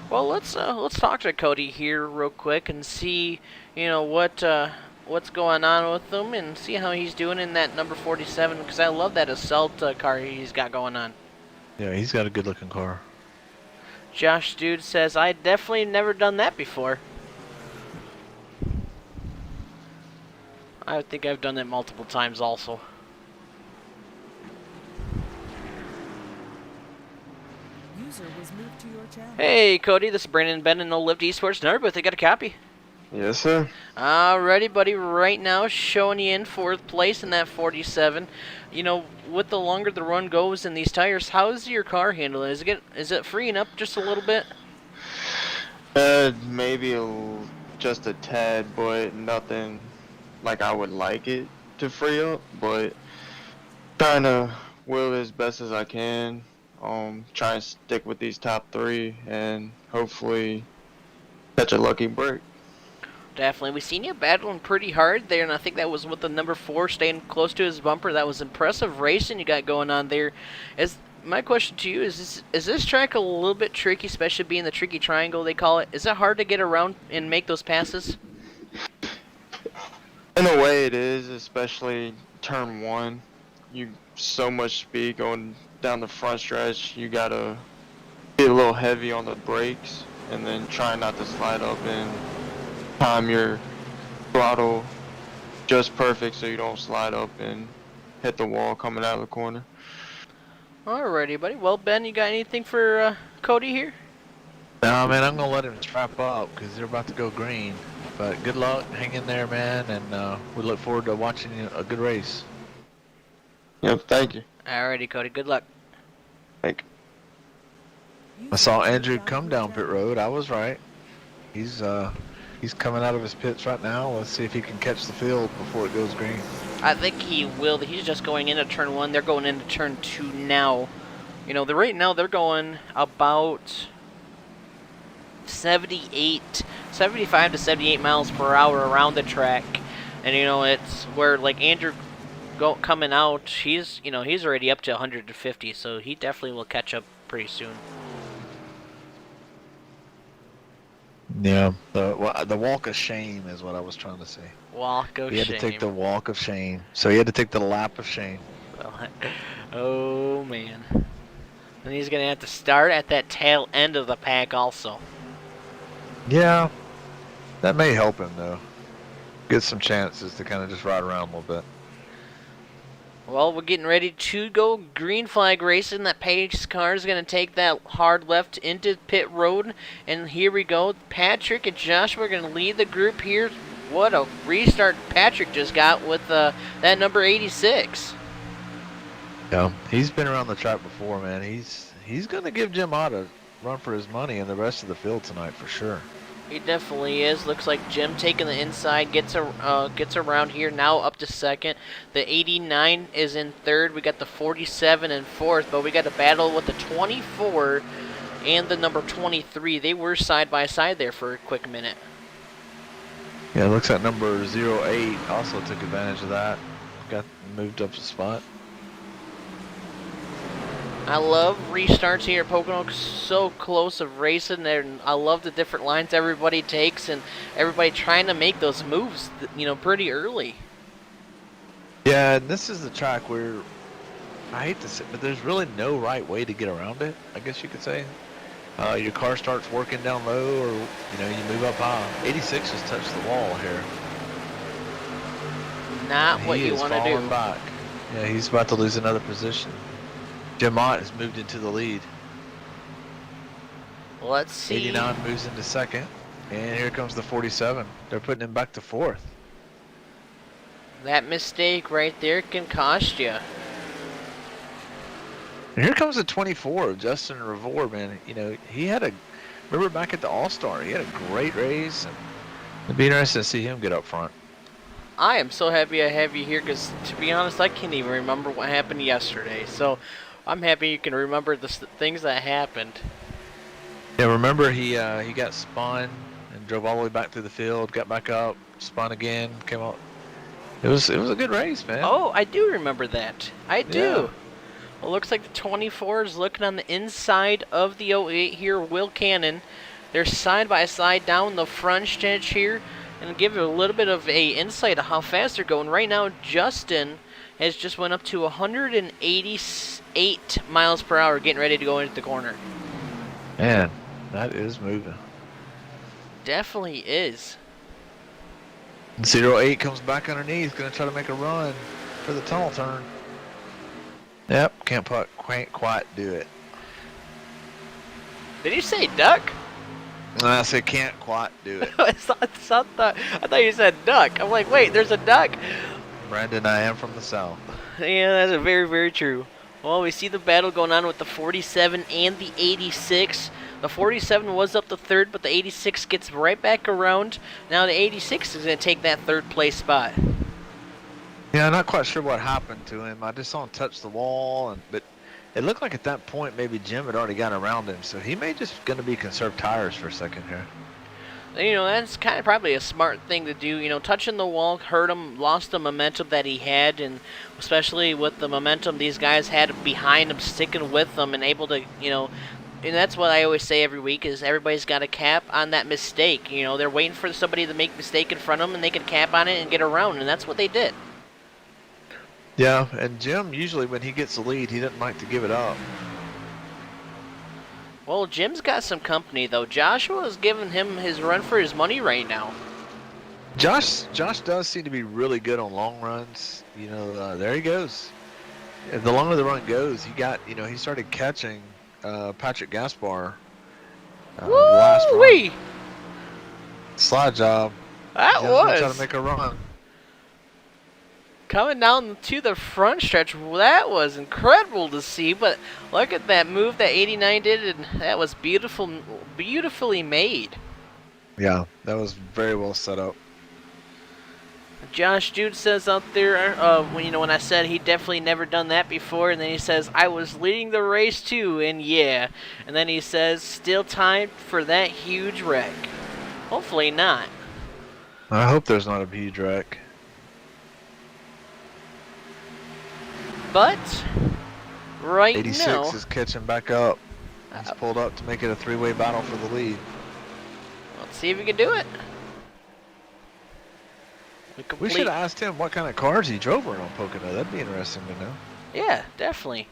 Well, let's talk to Cody here real quick and see, what's going on with him and see how he's doing in that number 47, because I love that assault car he's got going on. Yeah, he's got a good looking car. Josh Dude says, I definitely never done that before. I think I've done that multiple times also. User was moved to your channel. Hey Cody, this is Brandon Ben in No Lift Esports Nerd, they got a copy. Yes, sir. Alrighty, buddy. Right now, showing you in 4th place in that 47. With the longer the run goes in these tires, how's your car handling? Is it freeing up just a little bit? Maybe just a tad, but nothing like I would like it to free up. But trying to wheel as best as I can. Try and stick with these top 3 and hopefully catch a lucky break. Definitely. We've seen you battling pretty hard there, and I think that was with the number 4 staying close to his bumper. That was impressive racing you got going on there. My question to you is this track a little bit tricky, especially being the tricky triangle they call it? Is it hard to get around and make those passes? In a way it is, especially turn 1. You so much speed going down the front stretch. You gotta get a little heavy on the brakes and then try not to slide up and time your throttle just perfect so you don't slide up and hit the wall coming out of the corner. Alrighty, buddy. Well, Ben, you got anything for Cody here? No, man, I'm going to let him strap up because they're about to go green. But good luck. Hang in there, man, and we look forward to watching a good race. Yep, thank you. Alrighty, Cody. Good luck. Thank you. I saw Andrew come down pit road. I was right. He's coming out of his pits right now. Let's see if he can catch the field before it goes green. I think he will. He's just going into turn 1. They're going into turn 2 now. Right now they're going about 75 to 78 miles per hour around the track. And, it's where, like, Andrew coming out, he's already up to 150, so he definitely will catch up pretty soon. Yeah, the walk of shame is what I was trying to say. Walk of shame. He had to take the walk of shame. So he had to take the lap of shame. Well, oh, man. And he's going to have to start at that tail end of the pack also. Yeah, that may help him, though. Get some chances to kind of just ride around a little bit. Well, we're getting ready to go green flag racing. That Pace car is going to take that hard left into pit road. And here we go. Patrick and Joshua are going to lead the group here. What a restart Patrick just got with that number 86. Yeah, he's been around the track before, man. He's going to give Jim Ott a run for his money and the rest of the field tonight for sure. He definitely is. Looks like Jim taking the inside, gets around here, now up to second. The 89 is in third. We got the 47 in fourth, but we got a battle with the 24 and the number 23. They were side by side there for a quick minute. Yeah, it looks like number 08 also took advantage of that. Got moved up a spot. I love restarts here at Pocono, so close of racing there. I love the different lines everybody takes and everybody trying to make those moves, pretty early. Yeah, and this is the track where, I hate to say, but there's really no right way to get around it, I guess you could say. Your car starts working down low or, you move up high. 86 just touched the wall here. Not what you want to do. Back. Yeah, he's about to lose another position. Jim Ott has moved into the lead. Let's see. 89 moves into second. And here comes the 47. They're putting him back to fourth. That mistake right there can cost you. And here comes the 24, Justin Revore, man. He had remember back at the All-Star, he had a great race. And it'd be interesting to see him get up front. I am so happy I have you here because, to be honest, I can't even remember what happened yesterday. So I'm happy you can remember the things that happened. Yeah, remember he got spun and drove all the way back through the field, got back up, spun again, came out. It was a good race, man. Oh, I do remember that. I do. Yeah. Well, looks like the 24 is looking on the inside of the 08 here, Will Cannon. They're side by side down the front stretch here. And give you a little bit of a insight of how fast they're going. Right now, Justin has just went up to 188 miles per hour, getting ready to go into the corner. Man, that is moving. Definitely is. 08 comes back underneath, going to try to make a run for the tunnel turn. Yep, can't quite do it. Did you say duck? I said can't quite do it. I thought you said duck. I'm like, wait, there's a duck? Brandon, I am from the south. Yeah, that's very, very true. Well, we see the battle going on with the 47 and the 86. The 47 was up to third, but the 86 gets right back around. Now the 86 is going to take that third place spot. Yeah, I'm not quite sure what happened to him. I just saw him touch the wall, but it looked like at that point maybe Jim had already gotten around him, so he may just going to be conserve tires for a second here. That's kind of probably a smart thing to do. Touching the wall hurt him, lost the momentum that he had, and especially with the momentum these guys had behind him, sticking with them and able to, and that's what I always say every week is everybody's got a cap on that mistake. They're waiting for somebody to make a mistake in front of them, and they can cap on it and get around, and that's what they did. Yeah, and Jim, usually when he gets the lead, he doesn't like to give it up. Well, Jim's got some company, though. Joshua is giving him his run for his money right now. Josh does seem to be really good on long runs. There he goes. The longer the run goes, he started catching Patrick Gaspar last run. Slide job. That Jim's was trying to make a run. Coming down to the front stretch, that was incredible to see, but look at that move that 89 did, and that was beautifully made. Yeah, that was very well set up. Josh Jude says out there, when I said he definitely never done that before, and then he says I was leading the race too, and yeah, and then he says still time for that huge wreck. Hopefully not. I hope there's not a huge wreck. But right 86 now, is catching back up. He's pulled up to make it a three-way battle for the lead. let's see if we can do it. We should have asked him what kind of cars he drove around Pocono. That'd be interesting to know. Yeah, definitely.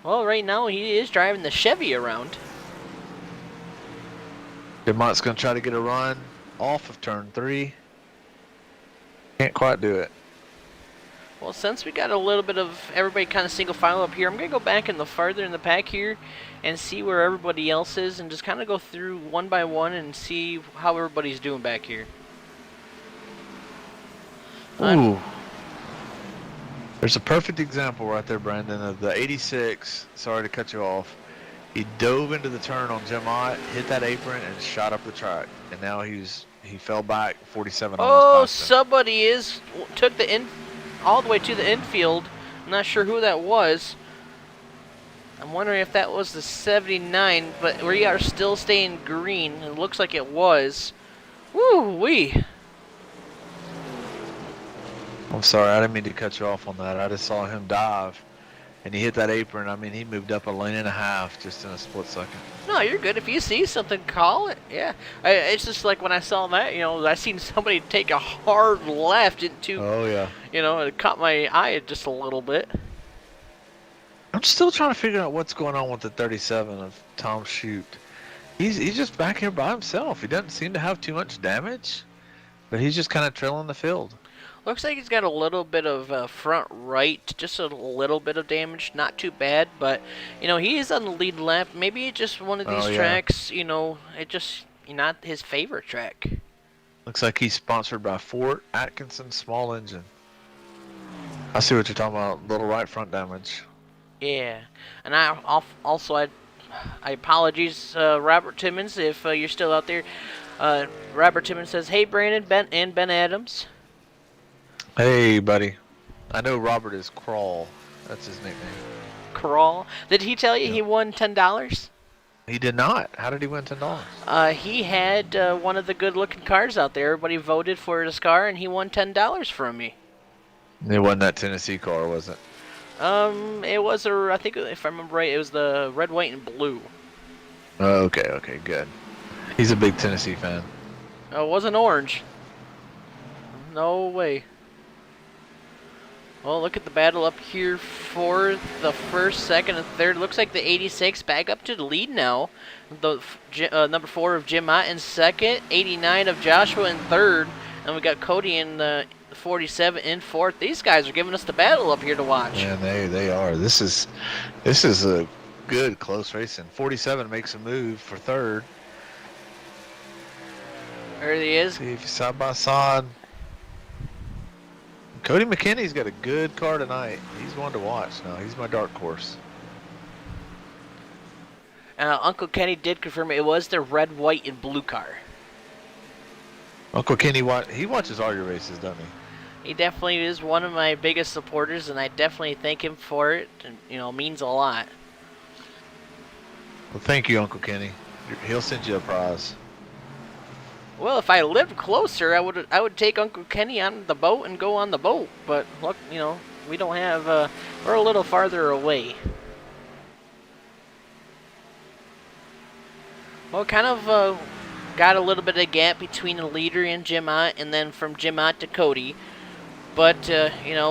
Well, right now he is driving the Chevy around. Demont's going to try to get a run off of turn 3. Can't quite do it. Well, since we got a little bit of everybody kind of single file up here, I'm going to go back in the farther in the pack here and see where everybody else is and just kind of go through one by one and see how everybody's doing back here. Ooh. There's a perfect example right there, Brandon, of the 86. Sorry to cut you off. He dove into the turn on Jim Ott, hit that apron, and shot up the track. And now he fell back 47 almost Oh, past him. somebody took the all the way to the infield. I'm not sure who that was. I'm wondering if that was the 79, but we are still staying green. It looks like it was. Woo-wee. I'm sorry, I didn't mean to cut you off on that. I just saw him dive, and he hit that apron. I mean, he moved up a lane and a half just in a split second. No, you're good. If you see something, call it. Yeah. It's just like when I saw that, I seen somebody take a hard left into, Oh, yeah. It caught my eye just a little bit. I'm still trying to figure out what's going on with the 37 of Tom Shute. He's just back here by himself. He doesn't seem to have too much damage, but he's just kind of trailing the field. Looks like he's got a little bit of front right, just a little bit of damage, not too bad, but he is on the lead lap. Maybe it's just one of these tracks, it just not his favorite track. Looks like he's sponsored by Fort Atkinson Small Engine. I see what you're talking about, little right front damage. Yeah, and I apologize, Robert Timmons, if you're still out there. Robert Timmons says, "Hey, Brandon, Ben Adams." Hey, buddy. I know Robert is Crawl. That's his nickname. Crawl. Did he tell you he won $10? He did not. How did he win $10? He had one of the good-looking cars out there. Everybody voted for his car, and he won $10 from me. It wasn't that Tennessee car, was it? It was I think if I remember right, it was the red, white, and blue. Okay, good. He's a big Tennessee fan. Oh, it wasn't orange. No way. Well, look at the battle up here for the first, second, and third. Looks like the 86 back up to the lead now. The number 4 of Jim Mott in second, 89 of Joshua in third, and we got Cody in the 47 in fourth. These guys are giving us the battle up here to watch. Yeah, they are. This is a good close racing. 47 makes a move for third. There he is. See if he's side by side. Cody McKinney's got a good car tonight. He's one to watch now. He's my dark horse. Uncle Kenny did confirm it was the red, white, and blue car. Uncle Kenny, he watches all your races, doesn't he? He definitely is one of my biggest supporters, and I definitely thank him for it. And, means a lot. Well, thank you, Uncle Kenny. He'll send you a prize. Well, if I lived closer, I would take Uncle Kenny on the boat and go on the boat. But look, we don't have. We're a little farther away. Well, kind of got a little bit of a gap between the leader and Jim Ott, and then from Jim Ott to Cody. But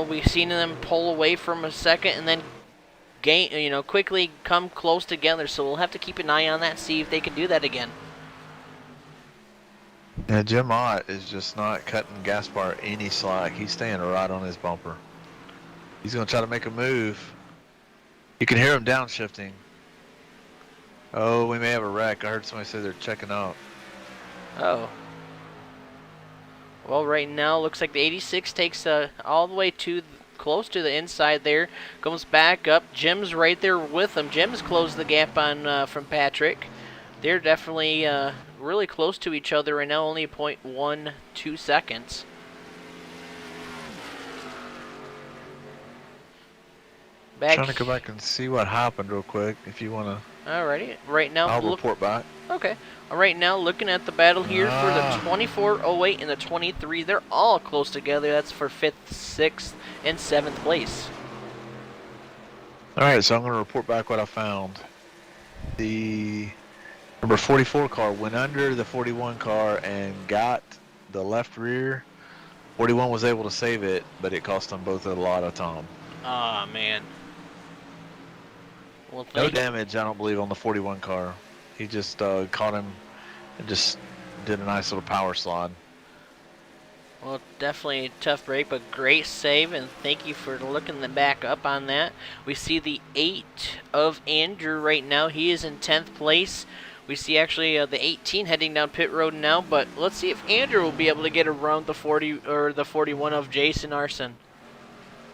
we've seen them pull away from a second, and then quickly come close together. So we'll have to keep an eye on that, see if they can do that again. Yeah, Jim Ott is just not cutting Gaspar any slack. He's staying right on his bumper. He's going to try to make a move. You can hear him downshifting. Oh, we may have a wreck. I heard somebody say they're checking out. Oh. Well, right now, looks like the 86 takes all the way to close to the inside there. Comes back up. Jim's right there with him. Jim's closed the gap on from Patrick. They're definitely really close to each other right now, only 0.12 seconds. Back. Trying to go back and see what happened real quick. If you want to, Alrighty. Right now, I'll report back. Okay. Right now, looking at the battle here for the 2408 and the 23, they're all close together. That's for 5th, 6th, and 7th place. All right, so I'm going to report back what I found. The number 44 car went under the 41 car and got the left rear. 41 was able to save it, but it cost them both a lot of time. Ah, man. Well, No damage, I don't believe, on the 41 car. He just caught him and just did a nice little power slide. Well, definitely a tough break, but great save, and thank you for looking back up on that. We see the 8 of Andrew right now. He is in 10th place. We see actually the 18 heading down pit road now, but let's see if Andrew will be able to get around the 40 or the 41 of Jason Arson.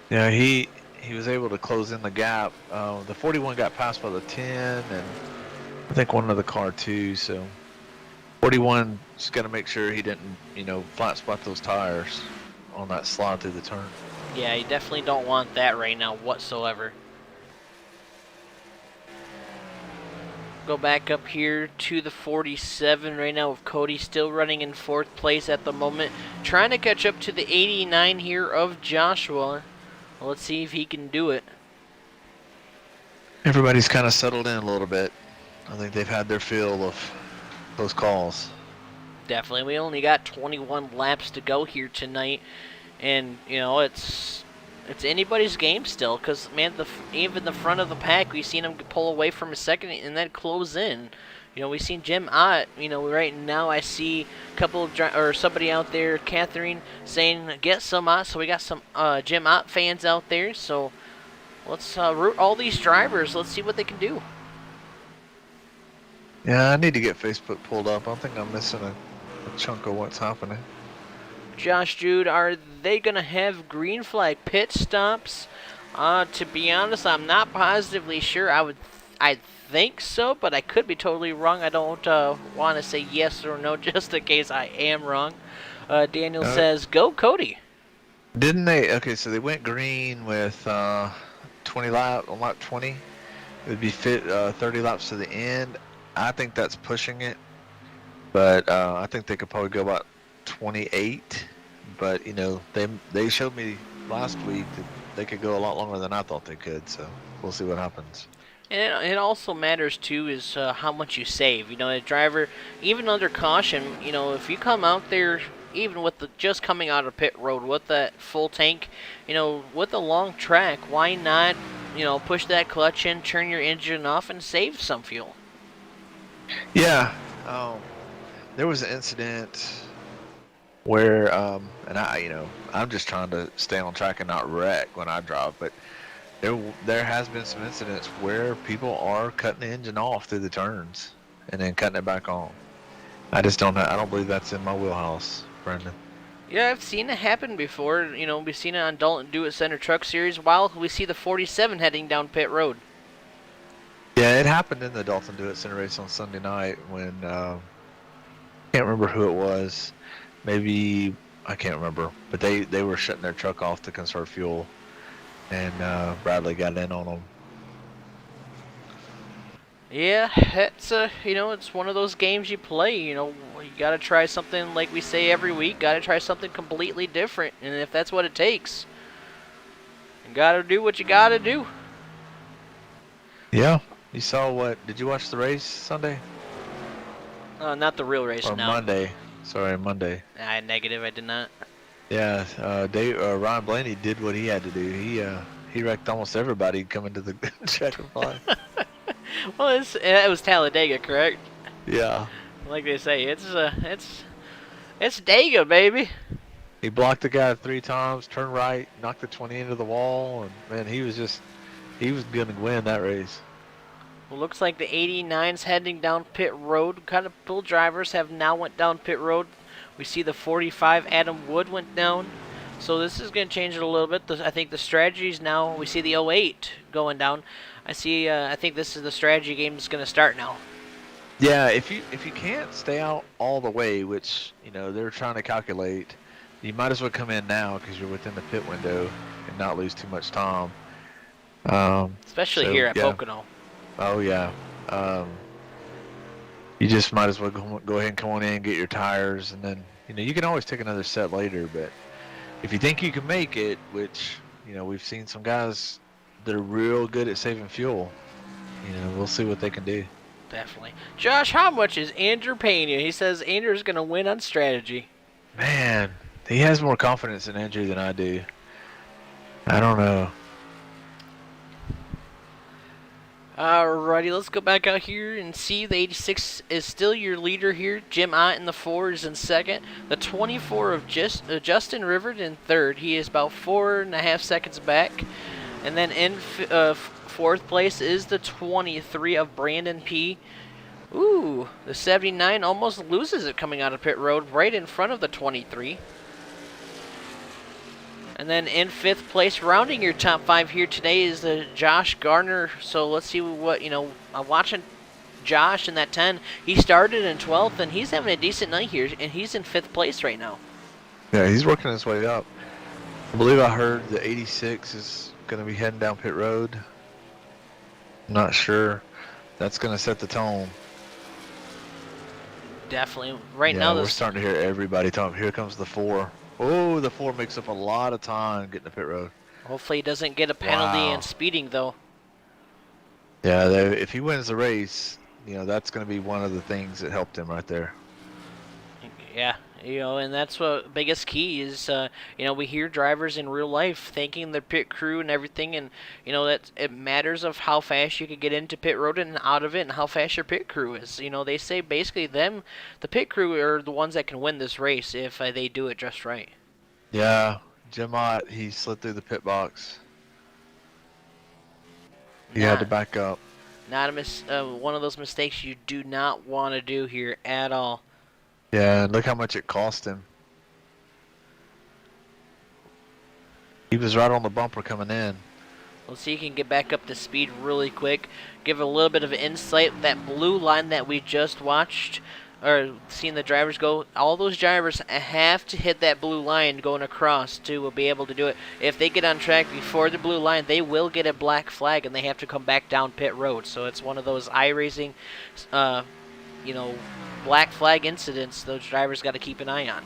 Yeah, he was able to close in the gap. The 41 got passed by the 10, and I think one of the car too. So 41 just got to make sure he didn't, flat spot those tires on that slide through the turn. Yeah, you definitely don't want that right now whatsoever. Go back up here to the 47 right now with Cody still running in 4th place at the moment. Trying to catch up to the 89 here of Joshua. Well, let's see if he can do it. Everybody's kind of settled in a little bit. I think they've had their fill of those calls. Definitely. We only got 21 laps to go here tonight. And, it's anybody's game still. Because, man, even the front of the pack, we've seen him pull away from a second and then close in. We've seen Jim Ott. Right now I see a couple of somebody out there, Catherine, saying get some Ott. So we got some Jim Ott fans out there. So let's root all these drivers. Let's see what they can do. Yeah, I need to get Facebook pulled up. I think I'm missing a chunk of what's happening. Josh Jude, are they going to have green flag pit stops? To be honest, I'm not positively sure. I think so, but I could be totally wrong. I don't want to say yes or no just in case I am wrong. Daniel says, go Cody. Didn't they? Okay, so they went green with 20 laps, on lap 20. It would be 30 laps to the end. I think that's pushing it, but I think they could probably go about 28. But they showed me last week that they could go a lot longer than I thought they could. So we'll see what happens. And it also matters too is how much you save. A driver, even under caution, if you come out there even with just coming out of pit road with that full tank, with a long track, why not, push that clutch in, turn your engine off, and save some fuel? Yeah, there was an incident where, and I'm just trying to stay on track and not wreck when I drive, but there has been some incidents where people are cutting the engine off through the turns and then cutting it back on. I don't believe that's in my wheelhouse, Brendan. Yeah, I've seen it happen before. We've seen it on Dalton Do It Center Truck Series while we see the 47 heading down pit road. Yeah, it happened in the Dalton Do It Center race on Sunday night when, I can't remember who it was. Maybe, I can't remember, but they were shutting their truck off to conserve fuel, and Bradley got in on them. Yeah, it's it's one of those games you play. You gotta try something like we say every week. Gotta try something completely different, and if that's what it takes, you gotta do what you gotta do. Yeah, you saw did you watch the race Sunday? Not the real race, or no. Monday. Sorry, Monday. Negative, I did not. Yeah, Ryan Blaney did what he had to do. He wrecked almost everybody coming to the checkered flag. Well, it was Talladega, correct? Yeah. Like they say, it's Dega, baby. He blocked the guy 3 times, turned right, knocked the 20 into the wall, and man, he was going to win that race. Well, looks like the 89's heading down pit road. Kind of full drivers have now went down pit road. We see the 45 Adam Wood went down. So this is going to change it a little bit. I think the strategies now, we see the 08 going down. I think this is the strategy game that's going to start now. Yeah, if you can't stay out all the way, which they're trying to calculate, you might as well come in now because you're within the pit window and not lose too much time. Especially So, here at yeah. Pocono. Oh yeah. You just might as well go ahead and come on in and get your tires, and then you can always take another set later. But if you think you can make it, which we've seen some guys that are real good at saving fuel. We'll see what they can do. Definitely. Josh, how much is Andrew paying you? He says Andrew's going to win on strategy. Man, he has more confidence in Andrew than I do. I don't know. Alrighty, let's go back out here and see the 86 is still your leader here. Jim Ott in the 4 is in second. The 24 of Justin Rivard in third. He is about 4.5 seconds back. And then in fourth place is the 23 of Brandon P. Ooh, the 79 almost loses it coming out of pit road right in front of the 23. And then in fifth place, rounding your top 5 here today is Josh Garner. So let's see what, I'm watching Josh in that 10. He started in 12th, and he's having a decent night here, and he's in 5th place right now. Yeah, he's working his way up. I believe I heard the 86 is going to be heading down pit road. I'm not sure. That's going to set the tone. Definitely. Right yeah, now, we're starting to hear everybody talking. Here comes the 4. Oh, the 4 makes up a lot of time getting to pit road. Hopefully he doesn't get a penalty Wow. and speeding, though. Yeah, if he wins the race, that's going to be one of the things that helped him right there. Yeah, and that's what biggest key is. We hear drivers in real life thanking their pit crew and everything, and that it matters of how fast you can get into pit road and out of it, and how fast your pit crew is. They say basically the pit crew are the ones that can win this race if they do it just right. Yeah, Jim Ott, he slid through the pit box. He had to back up. Not one of those mistakes you do not want to do here at all. Yeah, and look how much it cost him. He was right on the bumper coming in. Let's see if he can get back up to speed really quick. Give a little bit of insight. That blue line that we just watched, or seen the drivers go, all those drivers have to hit that blue line going across to be able to do it. If they get on track before the blue line, they will get a black flag and they have to come back down pit road. So it's one of those iRacing, black flag incidents those drivers got to keep an eye on.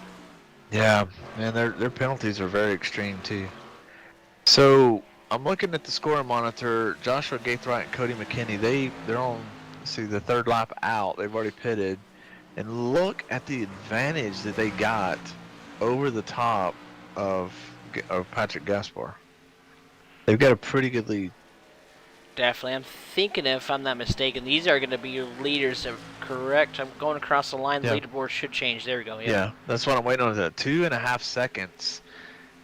Yeah, and their penalties are very extreme too. So I'm looking at the scoring monitor. Joshua Gaithright and Cody McKinney, they're on the third lap out. They've already pitted, and look at the advantage that they got over the top of Patrick Gaspar. They've got a pretty good lead. Definitely. I'm thinking, if I'm not mistaken, these are going to be your leaders. Correct. I'm going across the line. The leaderboard should change. There we go. Yeah, that's what I'm waiting on. 2.5 seconds,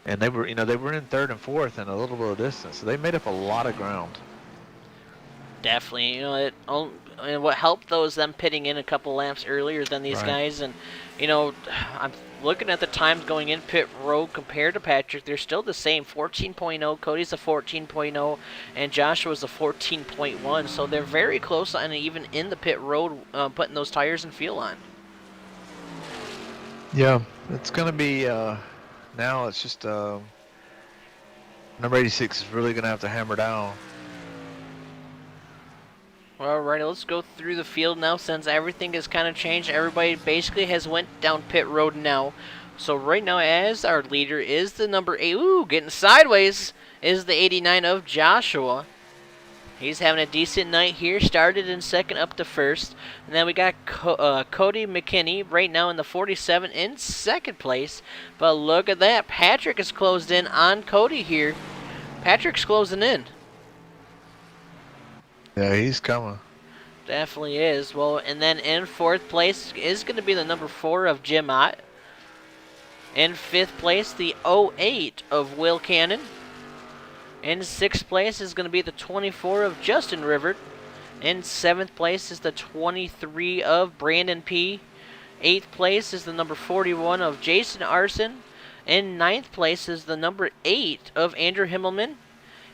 and they were in third and fourth in a little bit of distance. So they made up a lot of ground. Definitely. And what helped though is them pitting in a couple laps earlier than these guys. And I'm looking at the times going in pit road compared to Patrick. They're still the same. 14.0. Cody's a 14.0, and Joshua's a 14.1. So they're very close, and even in the pit road, putting those tires and fuel on. Yeah, it's going to be now. It's just number 86 is really going to have to hammer down. Alrighty, let's go through the field now since everything has kind of changed. Everybody basically has went down pit road now. So right now, as our leader is the number 8. Ooh, getting sideways is the 89 of Joshua. He's having a decent night here. Started in second up to first. And then we got Cody McKinney right now in the 47 in second place. But look at that. Patrick is closed in on Cody here. Patrick's closing in. Yeah, he's coming. Definitely is. Well, and then in fourth place is going to be the number 4 of Jim Ott. In fifth place, the 08 of Will Cannon. In sixth place is going to be the 24 of Justin Rivard. In seventh place is the 23 of Brandon P. Eighth place is the number 41 of Jason Arson. In ninth place is the number 8 of Andrew Himmelman.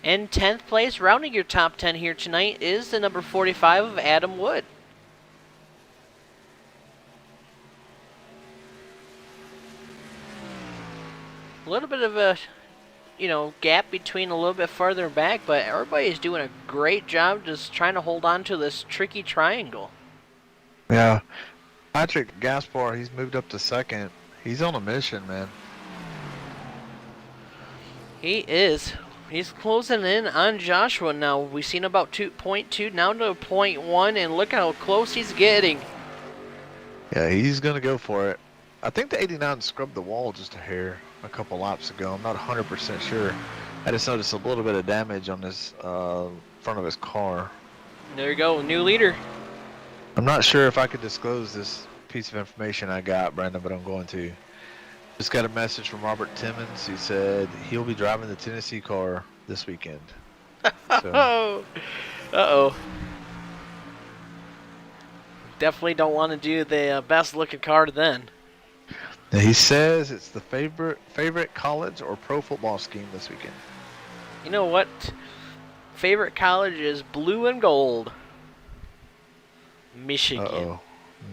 In 10th place, rounding your top 10 here tonight, is the number 45 of Adam Wood. A little bit of a gap between a little bit farther back, but everybody's doing a great job just trying to hold on to this tricky triangle. Yeah. Patrick Gaspar, he's moved up to second. He's on a mission, man. He is. He's closing in on Joshua now. We've seen about 2.2, now to 0.1, and look how close he's getting. Yeah, he's going to go for it. I think the 89 scrubbed the wall just a hair a couple laps ago. I'm not 100% sure. I just noticed a little bit of damage on this front of his car. There you go, new leader. I'm not sure if I could disclose this piece of information I got, Brandon, but I'm going to. Just got a message from Robert Timmons. He said he'll be driving the Tennessee car this weekend. So. Uh-oh. Definitely don't want to do the best looking car then. Now he says it's the favorite college or pro football scheme this weekend. You know what? Favorite college is blue and gold. Michigan. Uh-oh.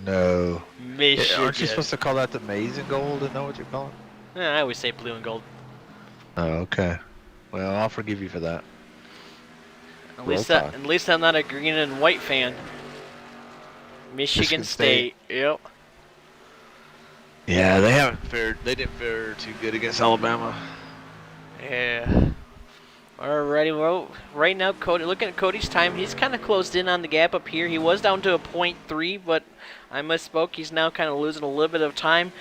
No. Michigan. Aren't you supposed to call that the maize and gold? Isn't that what you call it? I always say blue and gold. Oh, okay. Well, I'll forgive you for that. At least I'm not a green and white fan. Michigan State. Yep. Yeah, they didn't fare too good against Alabama. Yeah. Alrighty, well, right now, Cody, looking at Cody's time, he's kind of closed in on the gap up here. He was down to a 0.3, but I misspoke. He's now kind of losing a little bit of time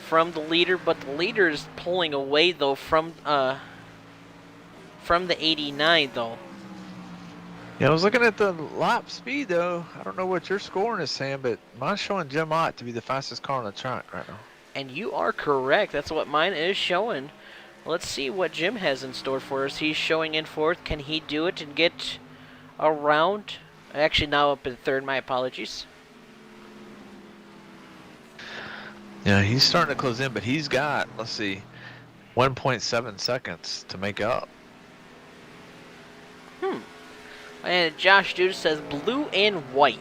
from the leader, but the leader is pulling away, though, from the 89, though. Yeah, I was looking at the lap speed, though. I don't know what your scoring is saying, but mine's showing Jim Ott to be the fastest car on the track right now. And you are correct. That's what mine is showing. Let's see what Jim has in store for us. He's showing in fourth. Can he do it and get around? Actually, now up in third. My apologies. Yeah, he's starting to close in, but he's got, let's see, 1.7 seconds to make up. And Josh Judas says blue and white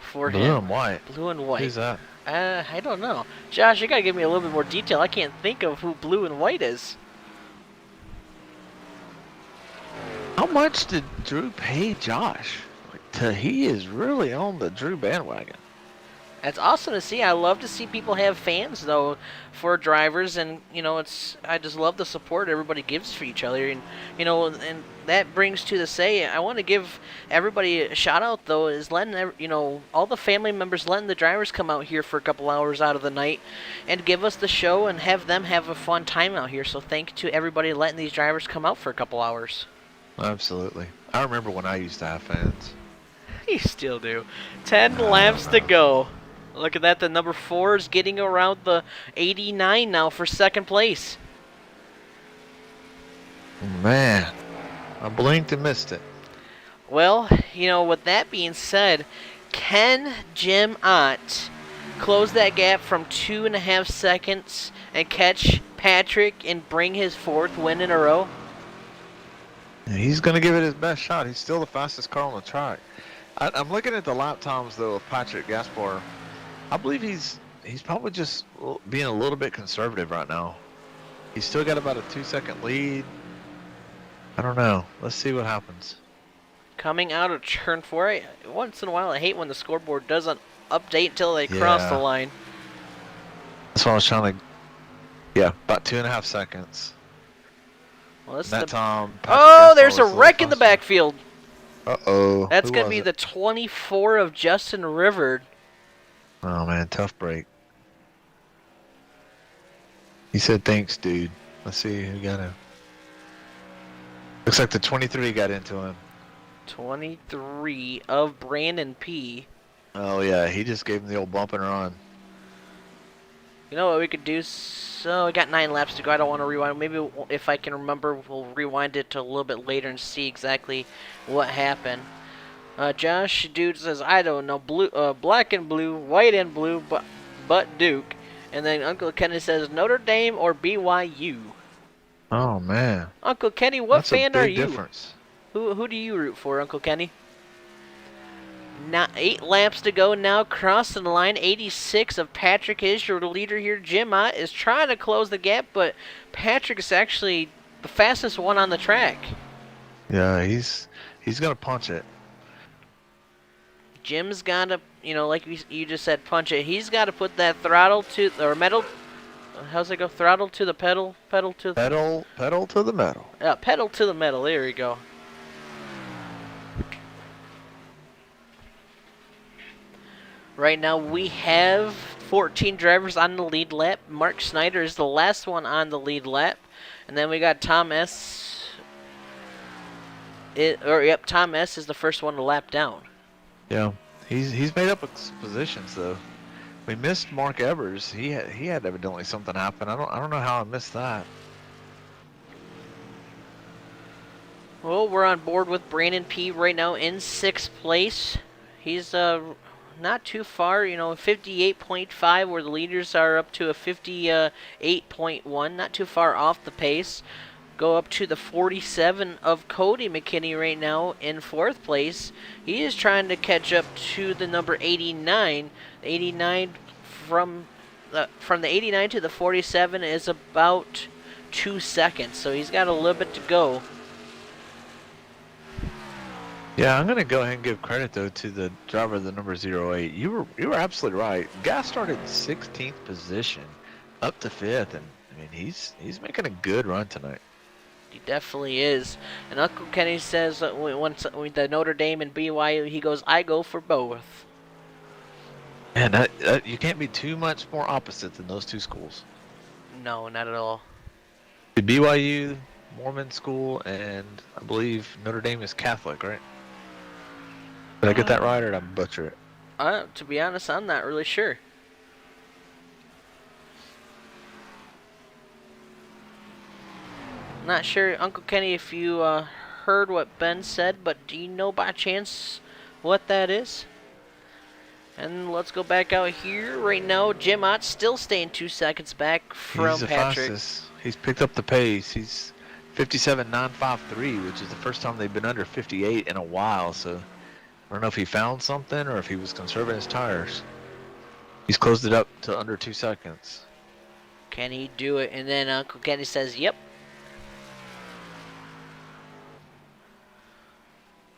for him. Blue and white? Blue and white. Who's that? I don't know. Josh, you gotta give me a little bit more detail. I can't think of who blue and white is. How much did Drew pay Josh? He is really on the Drew bandwagon. That's awesome to see. I love to see people have fans, though, for drivers, and I just love the support everybody gives for each other, and and that brings to the say, I want to give everybody a shout out, though, is letting all the family members letting the drivers come out here for a couple hours out of the night and give us the show and have them have a fun time out here. So thank you to everybody letting these drivers come out for a couple hours. Absolutely. I remember when I used to have fans. You still do. 10 laps to go. Look at that, the number 4 is getting around the 89 now for second place. Man, I blinked and missed it. Well, with that being said, can Jim Ott close that gap from 2.5 seconds and catch Patrick and bring his 4th win in a row? Yeah, he's going to give it his best shot. He's still the fastest car on the track. I'm looking at the lap times, though, of Patrick Gaspar. I believe he's probably just being a little bit conservative right now. He's still got about a 2-second lead. I don't know. Let's see what happens. Coming out of turn 4, once in a while I hate when the scoreboard doesn't update until they cross the line. That's what I was trying to... Yeah, about 2.5 seconds. Well, this that time... there's a wreck in the backfield. Uh-oh. That's going to be the 24 of Justin Rivard. Oh, man, tough break. He said, thanks, dude. Let's see who got him. Looks like the 23 got into him. 23 of Brandon P. Oh, yeah, he just gave him the old bump and run. You know what we could do? So, we got 9 laps to go. I don't want to rewind. Maybe if I can remember, we'll rewind it to a little bit later and see exactly what happened. Josh Dude says, I don't know, black and blue, white and blue, but Duke. And then Uncle Kenny says, Notre Dame or BYU. Oh, man. Uncle Kenny, what fan are you? Difference. Who do you root for, Uncle Kenny? Now 8 laps to go now, crossing the line. 86 of Patrick is your leader here. Jim Ott is trying to close the gap, but Patrick is actually the fastest one on the track. Yeah, he's gonna punch it. Jim's got to, like you just said, punch it. He's got to put that throttle to, or metal, how's it go? Throttle to the pedal, pedal to the... Pedal to the metal. Yeah, pedal to the metal. There we go. Right now we have 14 drivers on the lead lap. Mark Snyder is the last one on the lead lap. And then we got Tom S. Tom S is the first one to lap down. Yeah, he's made up positions though. We missed Mark Evers. He had evidently something happen. I don't know how I missed that. Well, we're on board with Brandon P right now in 6th place. He's not too far, 58.5, where the leaders are up to a 58.1, not too far off the pace. Go up to the 47 of Cody McKinney right now in 4th place. He is trying to catch up to the number 89. 89 from the 89 to the 47 is about 2 seconds, so he's got a little bit to go. Yeah, I'm gonna go ahead and give credit though to the driver of the number 08. You were absolutely right. Guy started 16th position, up to 5th, and I mean he's making a good run tonight. He definitely is. And Uncle Kenny says that once the Notre Dame and BYU, he goes, I go for both. And you can't be too much more opposite than those two schools. No, not at all. The BYU, Mormon school, and I believe Notre Dame is Catholic, right? Did I get that right, or did I butcher it? To be honest, I'm not really sure. Not sure, Uncle Kenny, if you heard what Ben said, but do you know by chance what that is? And let's go back out here. Right now, Jim Ott still staying 2 seconds back from He's the Patrick. fastest. He's picked up the pace. He's 57.953, which is the first time they've been under 58 in a while, so I don't know if he found something or if he was conserving his tires. He's closed it up to under 2 seconds. Can he do it? And then Uncle Kenny says, yep.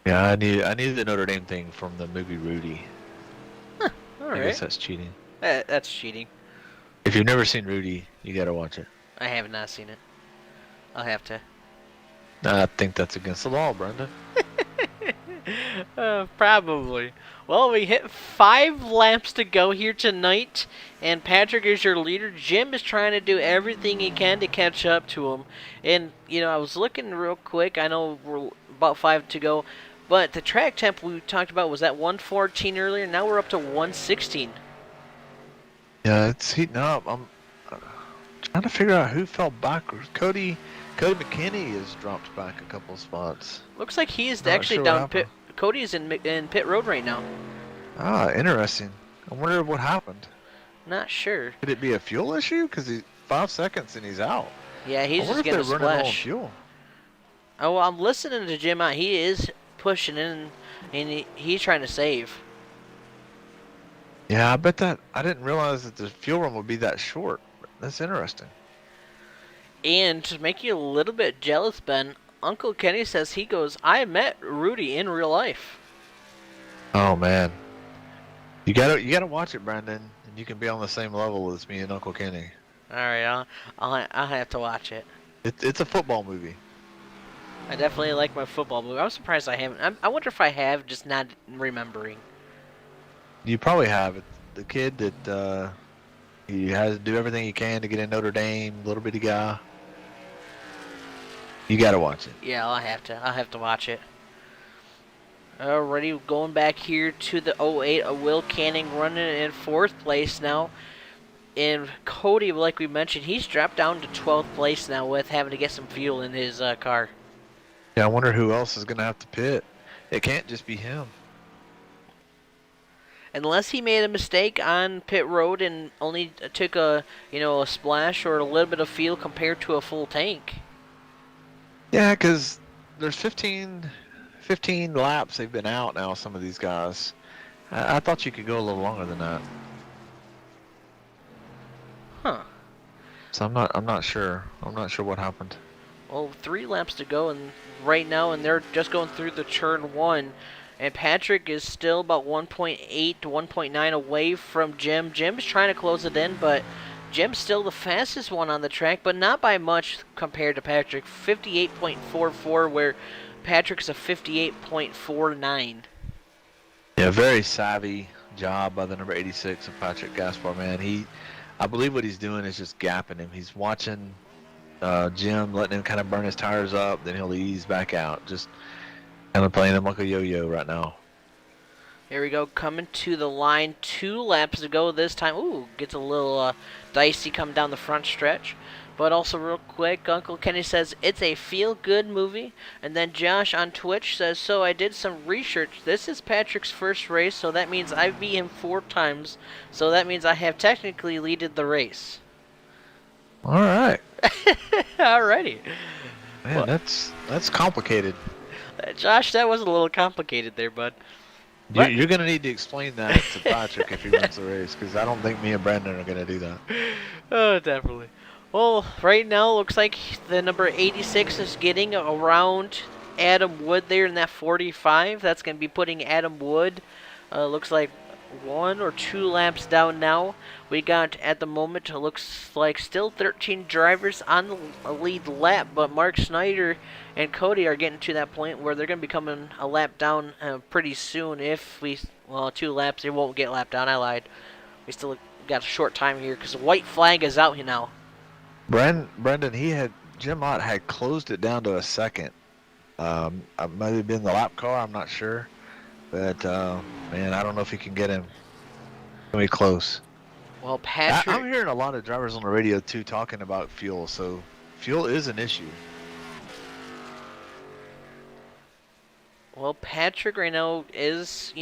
Yeah, I need the Notre Dame thing from the movie Rudy. All I right. guess that's cheating. That's cheating. If you've never seen Rudy, you gotta watch it. I have not seen it. I'll have to. I think that's against the law, Brenda. Probably. Well, we hit 5 laps to go here tonight, and Patrick is your leader. Jim is trying to do everything he can to catch up to him. And, I was looking real quick. I know we're about 5 to go, but the track temp we talked about was at 114 earlier. Now we're up to 116. Yeah, it's heating up. I'm trying to figure out who fell backwards. Cody McKinney has dropped back a couple spots. Looks like he is Not actually sure down what pit. Cody's in pit road right now. Ah, interesting. I wonder what happened. Not sure. Could it be a fuel issue? Because he's 5 seconds and he's out. Yeah, he's I just wonder if getting a they're running low on splash. fuel. Oh, well, I'm listening to Jim out. He is pushing in, and he's trying to save. Yeah, I bet that. I didn't realize that the fuel run would be that short. That's interesting. And to make you a little bit jealous, Ben, Uncle Kenny says he goes, I met Rudy in real life. Oh man, you gotta watch it, Brandon, and you can be on the same level as me and Uncle Kenny. All right, I'll have to watch it. It's a football movie. I definitely like my football movie. I'm surprised I haven't. I wonder if I have, just not remembering. You probably have it. The kid that he has to do everything he can to get in Notre Dame, little bitty guy. You gotta watch it. Yeah, I'll have to watch it. Alrighty, going back here to the 08, Will Canning running in 4th place now. And Cody, like we mentioned, he's dropped down to 12th place now with having to get some fuel in his car. Yeah, I wonder who else is gonna have to pit. It can't just be him. Unless he made a mistake on pit road and only took a splash or a little bit of fuel compared to a full tank. Yeah, because there's 15 15 laps they've been out now, some of these guys. I thought you could go a little longer than that. Huh. So I'm not sure. I'm not sure what happened. Well, 3 laps to go, and right now, and they're just going through the turn 1. And Patrick is still about 1.8 to 1.9 away from Jim. Jim's trying to close it in, but Jim's still the fastest one on the track, but not by much compared to Patrick. 58.44, where Patrick's a 58.49. Yeah, very savvy job by the number 86 of Patrick Gaspar, man. I believe what he's doing is just gapping him. He's watching Jim, letting him kind of burn his tires up, then he'll ease back out. Just kind of playing him like a yo-yo right now. Here we go, coming to the line. 2 laps to go this time. Ooh, gets a little dicey coming down the front stretch. But also real quick, Uncle Kenny says, it's a feel-good movie. And then Josh on Twitch says, so I did some research. This is Patrick's first race, so that means I beat him 4 times. So that means I have technically leaded the race. All right. Alrighty. Man, Well, that's complicated. Josh, that was a little complicated there, bud. You're going to need to explain that to Patrick if he wins the race, because I don't think me and Brandon are going to do that. Oh, definitely. Well, right now, looks like the number 86 is getting around Adam Wood there in that 45. That's going to be putting Adam Wood, looks like 1 or 2 laps down now. We got, at the moment, it looks like still 13 drivers on the lead lap, but Mark Snyder and Cody are getting to that point where they're going to be coming a lap down pretty soon. Well, 2 laps, they won't get lap down. I lied. We still got a short time here because the white flag is out here now. Brendan, Jim Ott had closed it down to a second. It might have been the lap car, I'm not sure. But, man, I don't know if he can get him. It's going to be close. Well, Patrick... I'm hearing a lot of drivers on the radio, too, talking about fuel. So, fuel is an issue. Well, Patrick right now is,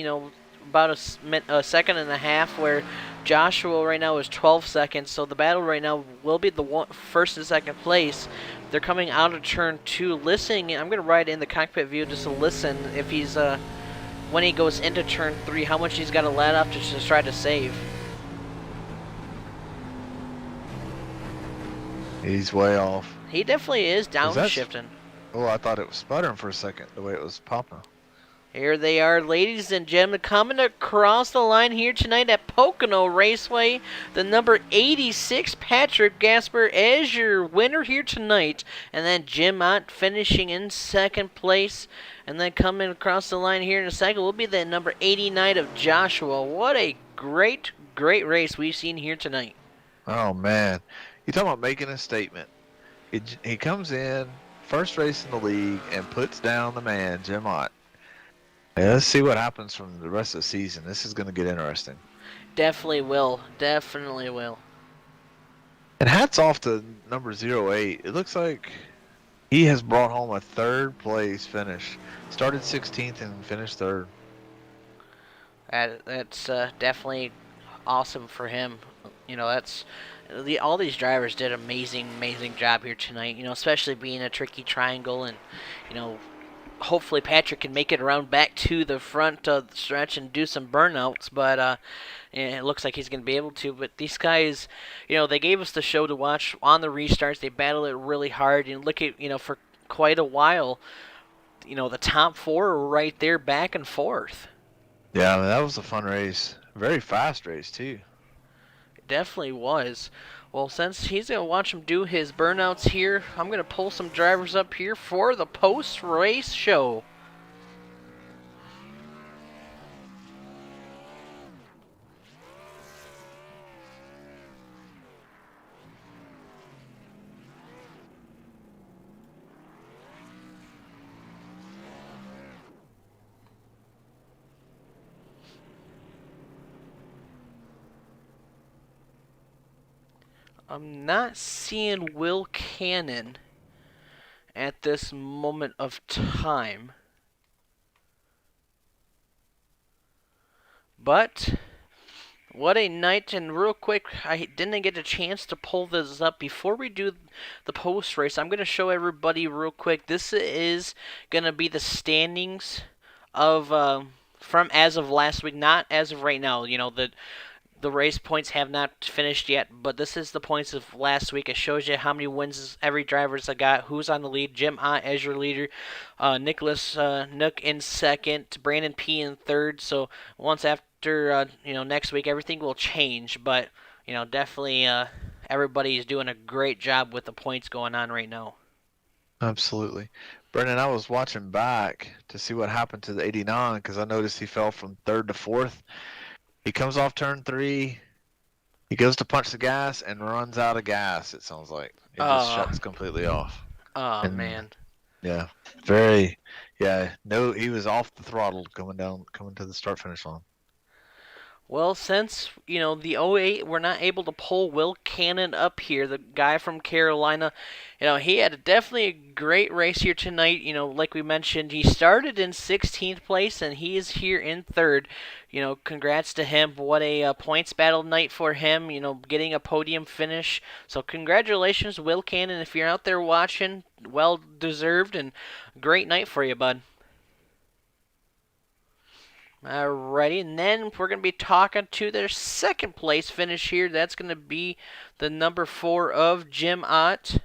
about a second and a half, where Joshua right now is 12 seconds. So the battle right now will be the first and second place. They're coming out of turn 2, listening. I'm going to ride in the cockpit view just to listen if he's, when he goes into turn 3, how much he's got to let off to try to save. He's way off. He definitely is downshifting. Oh, I thought it was sputtering for a second, the way it was popping. Here they are, ladies and gentlemen, coming across the line here tonight at Pocono Raceway. The number 86, Patrick Gaspar, as your winner here tonight. And then Jim Ott finishing in second place. And then coming across the line here in a second will be the number 89 of Joshua. What a great, great race we've seen here tonight. Oh, man. You're talking about making a statement. He comes in, first race in the league, and puts down the man, Jim Ott. Yeah, let's see what happens from the rest of the season. This is going to get interesting. Definitely will. Definitely will. And hats off to number 08. It looks like he has brought home a 3rd place finish. Started 16th and finished 3rd. That's definitely awesome for him. All these drivers did an amazing, amazing job here tonight. Especially being a tricky triangle, and hopefully Patrick can make it around back to the front of the stretch and do some burnouts, but it looks like he's going to be able to. But these guys, they gave us the show to watch on the restarts. They battled it really hard, and look at, for quite a while, the top 4 were right there back and forth. Yeah, that was a fun race. Very fast race, too. It definitely was. Well, since he's going to watch him do his burnouts here, I'm going to pull some drivers up here for the post-race show. I'm not seeing Will Cannon at this moment of time. But What a night, and real quick, I didn't get a chance to pull this up. Before we do the post race, I'm going to show everybody real quick. This is going to be the standings of from as of last week, not as of right now. The race points have not finished yet, but this is the points of last week. It shows you how many wins every driver's got, who's on the lead. Jim Ott as your leader, Nicholas Nook in second, Brandon P in third. So once after next week, everything will change. But definitely everybody's doing a great job with the points going on right now. Absolutely. Brendan, I was watching back to see what happened to the 89 because I noticed he fell from third to fourth. He comes off turn 3. He goes to punch the gas and runs out of gas, it sounds like. It just shuts completely off. Oh, man. Yeah. No, he was off the throttle coming to the start finish line. Well, since, the 08, we're not able to pull Will Cannon up here, the guy from Carolina. He had definitely a great race here tonight. Like we mentioned, he started in 16th place, and he is here in third. Congrats to him. What a points battle night for him, getting a podium finish. So congratulations, Will Cannon. If you're out there watching, well deserved, and great night for you, bud. Alrighty, and then we're going to be talking to their second place finish here. That's going to be the number 4 of Jim Ott.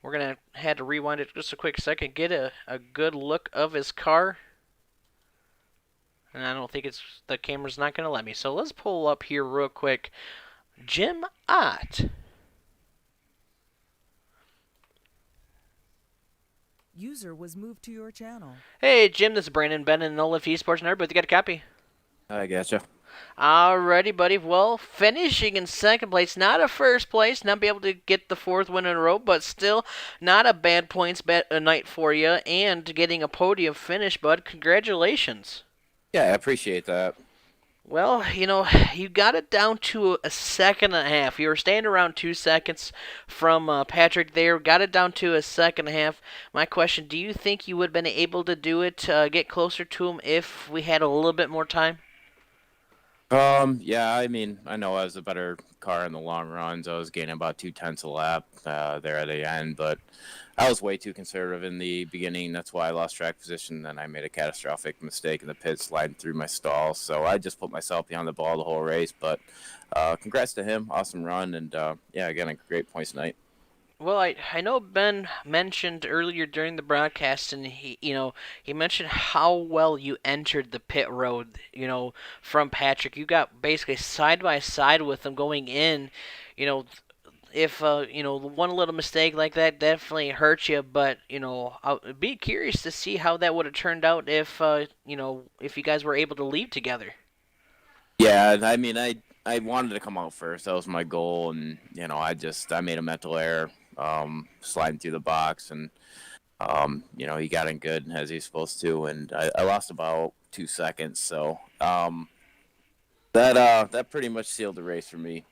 We're going to have to rewind it just a quick second, get a good look of his car. And I don't think the camera's not going to let me. So let's pull up here real quick. Jim Ott. User was moved to your channel. Hey, Jim, this is Brandon Bennett and Olaf Esports Nerd, but you got a copy? I gotcha. Alrighty, buddy. Well, finishing in second place, not a first place, not be able to get the 4th win in a row, but still not a bad points night for you, and getting a podium finish, bud. Congratulations. Yeah, I appreciate that. Well, you got it down to a second and a half. You were staying around 2 seconds from Patrick there. Got it down to a second and a half. My question, do you think you would have been able to do it, get closer to him if we had a little bit more time? Yeah, I mean, I know I was a better car in the long runs. I was gaining about 0.2 a lap there at the end, but I was way too conservative in the beginning. That's why I lost track position. Then I made a catastrophic mistake in the pit, sliding through my stall. So I just put myself behind the ball the whole race. But congrats to him. Awesome run. And, again, a great points night. Well, I know Ben mentioned earlier during the broadcast, and he mentioned how well you entered the pit road, from Patrick. You got basically side by side with him going in. If one little mistake like that definitely hurt you, but I'd be curious to see how that would have turned out if if you guys were able to leave together. Yeah, I mean, I wanted to come out first. That was my goal, and I made a mental error. Sliding through the box, and he got in good as he's supposed to, and I lost about 2 seconds, so that pretty much sealed the race for me.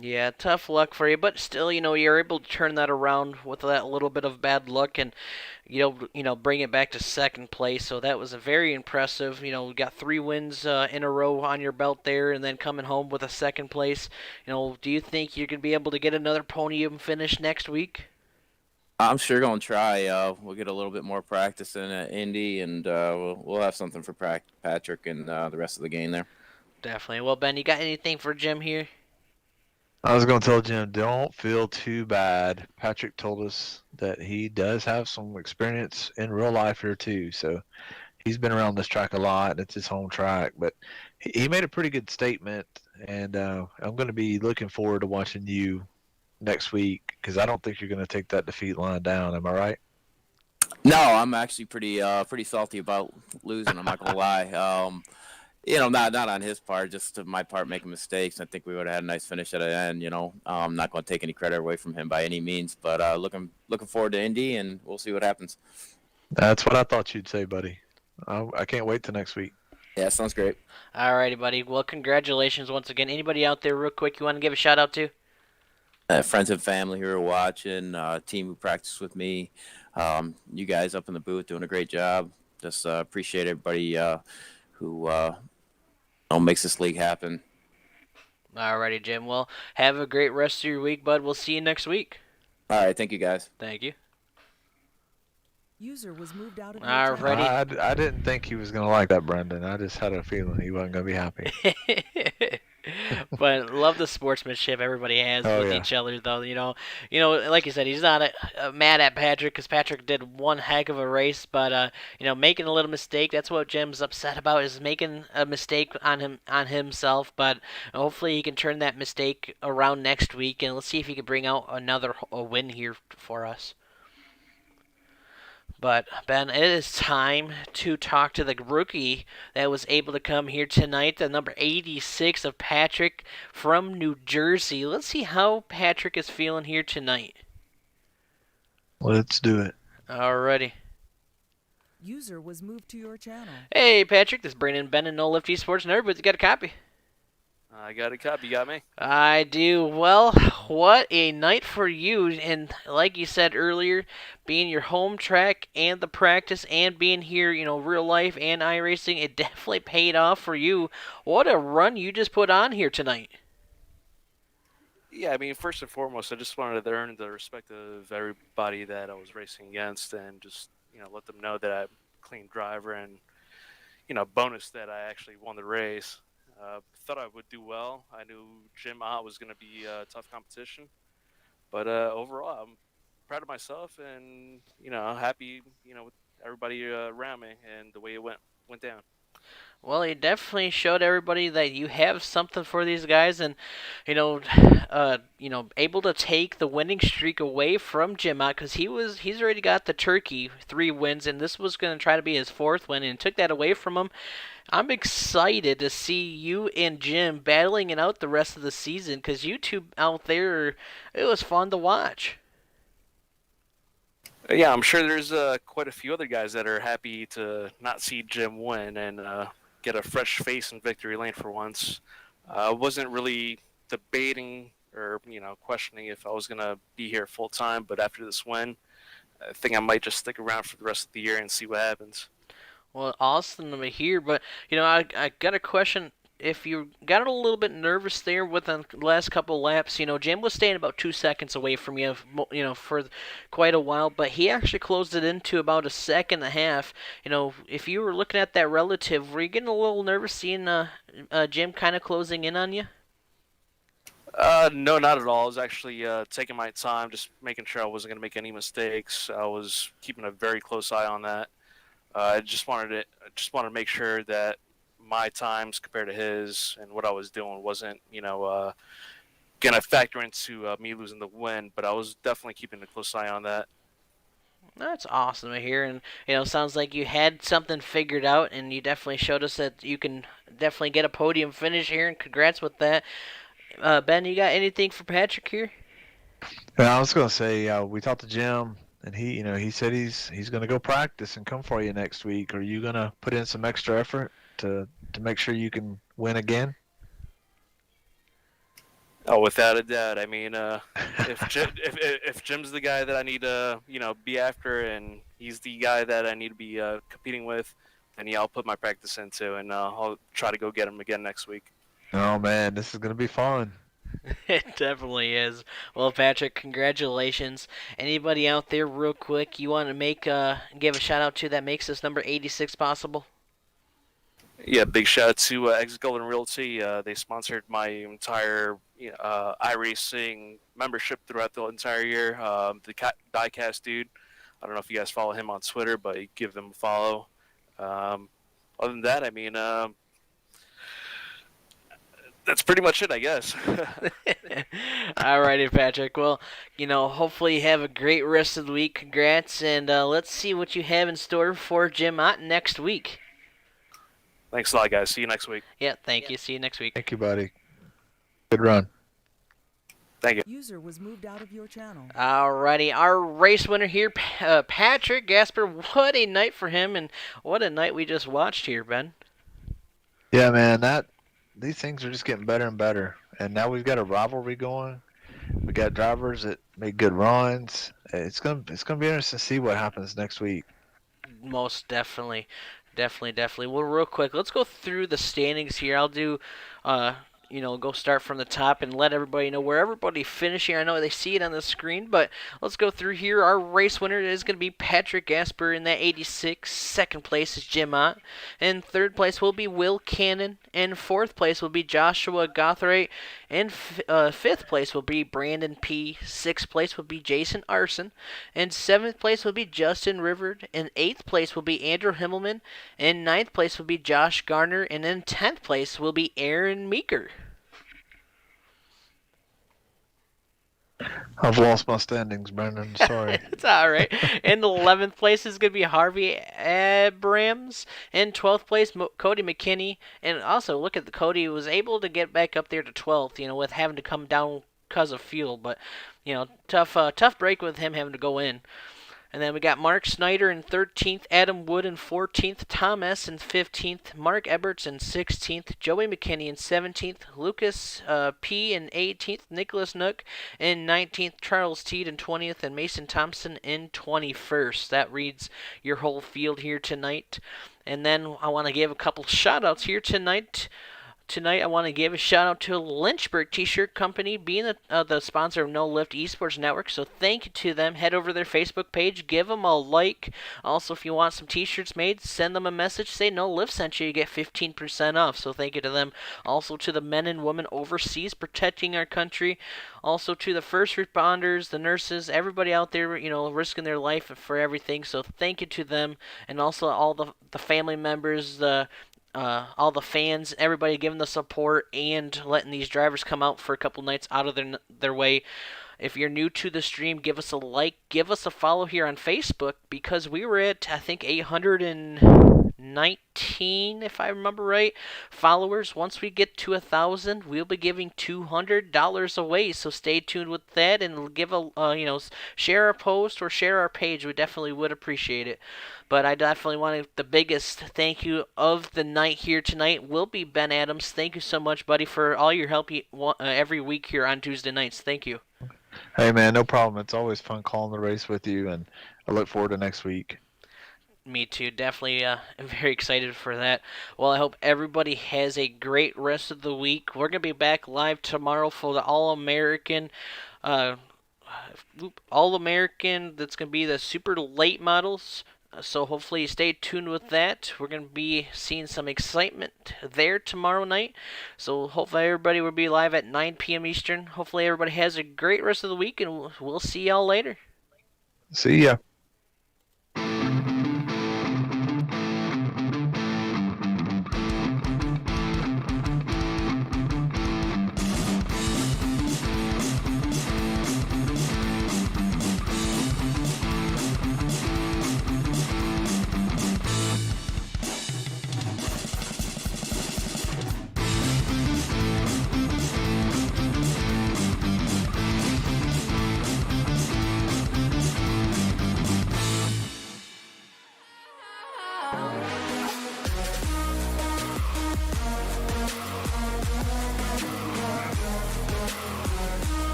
Yeah, tough luck for you, but still, you're able to turn that around with that little bit of bad luck, and bring it back to second place. So that was a very impressive. We got 3 wins in a row on your belt there, and then coming home with a second place. Do you think you're gonna be able to get another podium finish next week? I'm sure gonna try. We'll get a little bit more practice in at Indy, and we'll have something for Patrick and the rest of the game there. Definitely. Well, Ben, you got anything for Jim here? I was going to tell Jim, don't feel too bad. Patrick told us that he does have some experience in real life here too, so he's been around this track a lot. It's his home track, but he made a pretty good statement, and I'm going to be looking forward to watching you next week because I don't think you're going to take that defeat line down. Am I right? No, I'm actually pretty salty about losing. I'm not gonna lie. Not on his part, just to my part making mistakes. I think we would have had a nice finish at the end. I'm not going to take any credit away from him by any means, but looking forward to Indy, and we'll see what happens. That's what I thought you'd say, buddy. I can't wait till next week. Yeah, sounds great. Alrighty, buddy. Well, congratulations once again. Anybody out there real quick you want to give a shout out to? Friends and family who are watching, team who practiced with me, you guys up in the booth doing a great job. Just appreciate everybody who makes this league happen. Alrighty, Jim. Well, have a great rest of your week, bud. We'll see you next week. All right, thank you guys. Thank you. User was moved out of your Alrighty. channel. I didn't think he was going to like that, Brendan. I just had a feeling he wasn't going to be happy. But love the sportsmanship everybody has Oh, with yeah. each other, though. Like you said, he's not mad at Patrick because Patrick did one heck of a race, but making a little mistake. That's what Jim's upset about, is making a mistake on himself. But hopefully he can turn that mistake around next week, and let's see if he can bring out another win here for us. But, Ben, it is time to talk to the rookie that was able to come here tonight, the number 86 of Patrick from New Jersey. Let's see how Patrick is feeling here tonight. Let's do it. Alrighty. User was moved to your channel. Hey, Patrick, this is Brandon Ben and No Lift Esports, and everybody's got a copy. I got a copy. You got me? I do. Well, what a night for you. And like you said earlier, being your home track and the practice and being here, real life and iRacing, it definitely paid off for you. What a run you just put on here tonight. Yeah, I mean, first and foremost, I just wanted to earn the respect of everybody that I was racing against, and just let them know that I'm a clean driver, and bonus that I actually won the race. Thought I would do well. I knew Jim was going to be tough competition, but overall, I'm proud of myself, and happy with everybody around me and the way it went down. Well, you definitely showed everybody that you have something for these guys, and able to take the winning streak away from Jim Ott, because he's already got the turkey 3 wins, and this was going to try to be his 4th win, and took that away from him. I'm excited to see you and Jim battling it out the rest of the season, because you two out there, it was fun to watch. Yeah, I'm sure there's quite a few other guys that are happy to not see Jim win and get a fresh face in victory lane for once. I wasn't really debating or questioning if I was gonna be here full time, but after this win, I think I might just stick around for the rest of the year and see what happens. Well, awesome to hear, but I got a question. If you got a little bit nervous there with the last couple laps, Jim was staying about 2 seconds away from you, for quite a while, but he actually closed it into about 1.5 seconds. If you were looking at that relative, were you getting a little nervous seeing Jim kind of closing in on you? No, not at all. I was actually taking my time, just making sure I wasn't going to make any mistakes. I was keeping a very close eye on that. I just wanted to make sure that my times compared to his and what I was doing wasn't, gonna factor into me losing the win. But I was definitely keeping a close eye on that. That's awesome to hear, and sounds like you had something figured out, and you definitely showed us that you can definitely get a podium finish here, and congrats with that. Ben, you got anything for Patrick here? Yeah, I was going to say, we talked to Jim, and he said he's going to go practice and come for you next week. Are you going to put in some extra effort to make sure you can win again? Oh, without a doubt. I mean, if Jim's the guy that I need to be after, and he's the guy that I need to be competing with, then yeah, I'll put my practice into, and I'll try to go get him again next week. Oh man, this is going to be fun. It definitely is. Well, Patrick, congratulations. Anybody out there, real quick, you want to give a shout out to that makes this number 86 possible? Yeah, big shout out to Exit Golden Realty. They sponsored my entire iRacing membership throughout the entire year. The Diecast dude, I don't know if you guys follow him on Twitter, but you give them a follow. Other than that, I mean, that's pretty much it, I guess. Alrighty, Patrick. Well, hopefully you have a great rest of the week. Congrats, and let's see what you have in store for Jim Ott next week. Thanks a lot, guys. See you next week. Yeah, thank you. See you next week. Thank you, buddy. Good run. Thank you. User was moved out of your channel. Alrighty, our race winner here, Patrick Gasper. What a night for him, and what a night we just watched here, Ben. Yeah, man, these things are just getting better and better, and now we've got a rivalry going. We got drivers that make good runs. It's gonna be interesting to see what happens next week. Most definitely. Definitely. Well, real quick, let's go through the standings here. I'll do, go start from the top and let everybody know where everybody finishing. I know they see it on the screen, but let's go through here. Our race winner is going to be Patrick Gasper in that 86. Second place is Jim Ott. And third place will be Will Cannon. And fourth place will be Joshua Gothright. And fifth place will be Brandon P. Sixth place will be Jason Arson. And seventh place will be Justin Rivard. And eighth place will be Andrew Himmelman. And ninth place will be Josh Garner. And then 10th place will be Aaron Meeker. I've lost my standings, Brendan. Sorry. It's all right. And 11th place is going to be Harvey Abrams. And 12th place, Cody McKinney. And also, look at Cody was able to get back up there to 12th, with having to come down because of fuel. But, tough break with him having to go in. And then we got Mark Snyder in 13th, Adam Wood in 14th, Tom S. in 15th, Mark Eberts in 16th, Joey McKinney in 17th, Lucas P. in 18th, Nicholas Nook in 19th, Charles Teed in 20th, and Mason Thompson in 21st. That reads your whole field here tonight. And then I want to give a couple shout-outs here tonight. Tonight, I want to give a shout out to Lynchburg T-Shirt Company, being the sponsor of No Lift Esports Network. So thank you to them. Head over to their Facebook page, give them a like. Also, if you want some T-shirts made, send them a message. Say No Lift sent you. You get 15% off. So thank you to them. Also to the men and women overseas protecting our country. Also to the first responders, the nurses, everybody out there, risking their life for everything. So thank you to them, and also all the family members, all the fans, everybody giving the support and letting these drivers come out for a couple nights out of their way. If you're new to the stream, give us a like, give us a follow here on Facebook, because we were at, I think, 819, if I remember right, followers. Once we get to 1,000, we'll be giving $200 away. So stay tuned with that and give share our post or share our page. We definitely would appreciate it. But I definitely wanted the biggest thank you of the night here tonight will be Ben Adams. Thank you so much, buddy, for all your help every week here on Tuesday nights. Thank you. Hey, man, no problem. It's always fun calling the race with you, and I look forward to next week. Me too. Definitely I'm very excited for that. Well, I hope everybody has a great rest of the week. We're going to be back live tomorrow for the All-American that's going to be the super late models. So hopefully stay tuned with that. We're going to be seeing some excitement there tomorrow night. So hopefully everybody will be live at 9 p.m. Eastern. Hopefully everybody has a great rest of the week, and we'll see y'all later. See ya.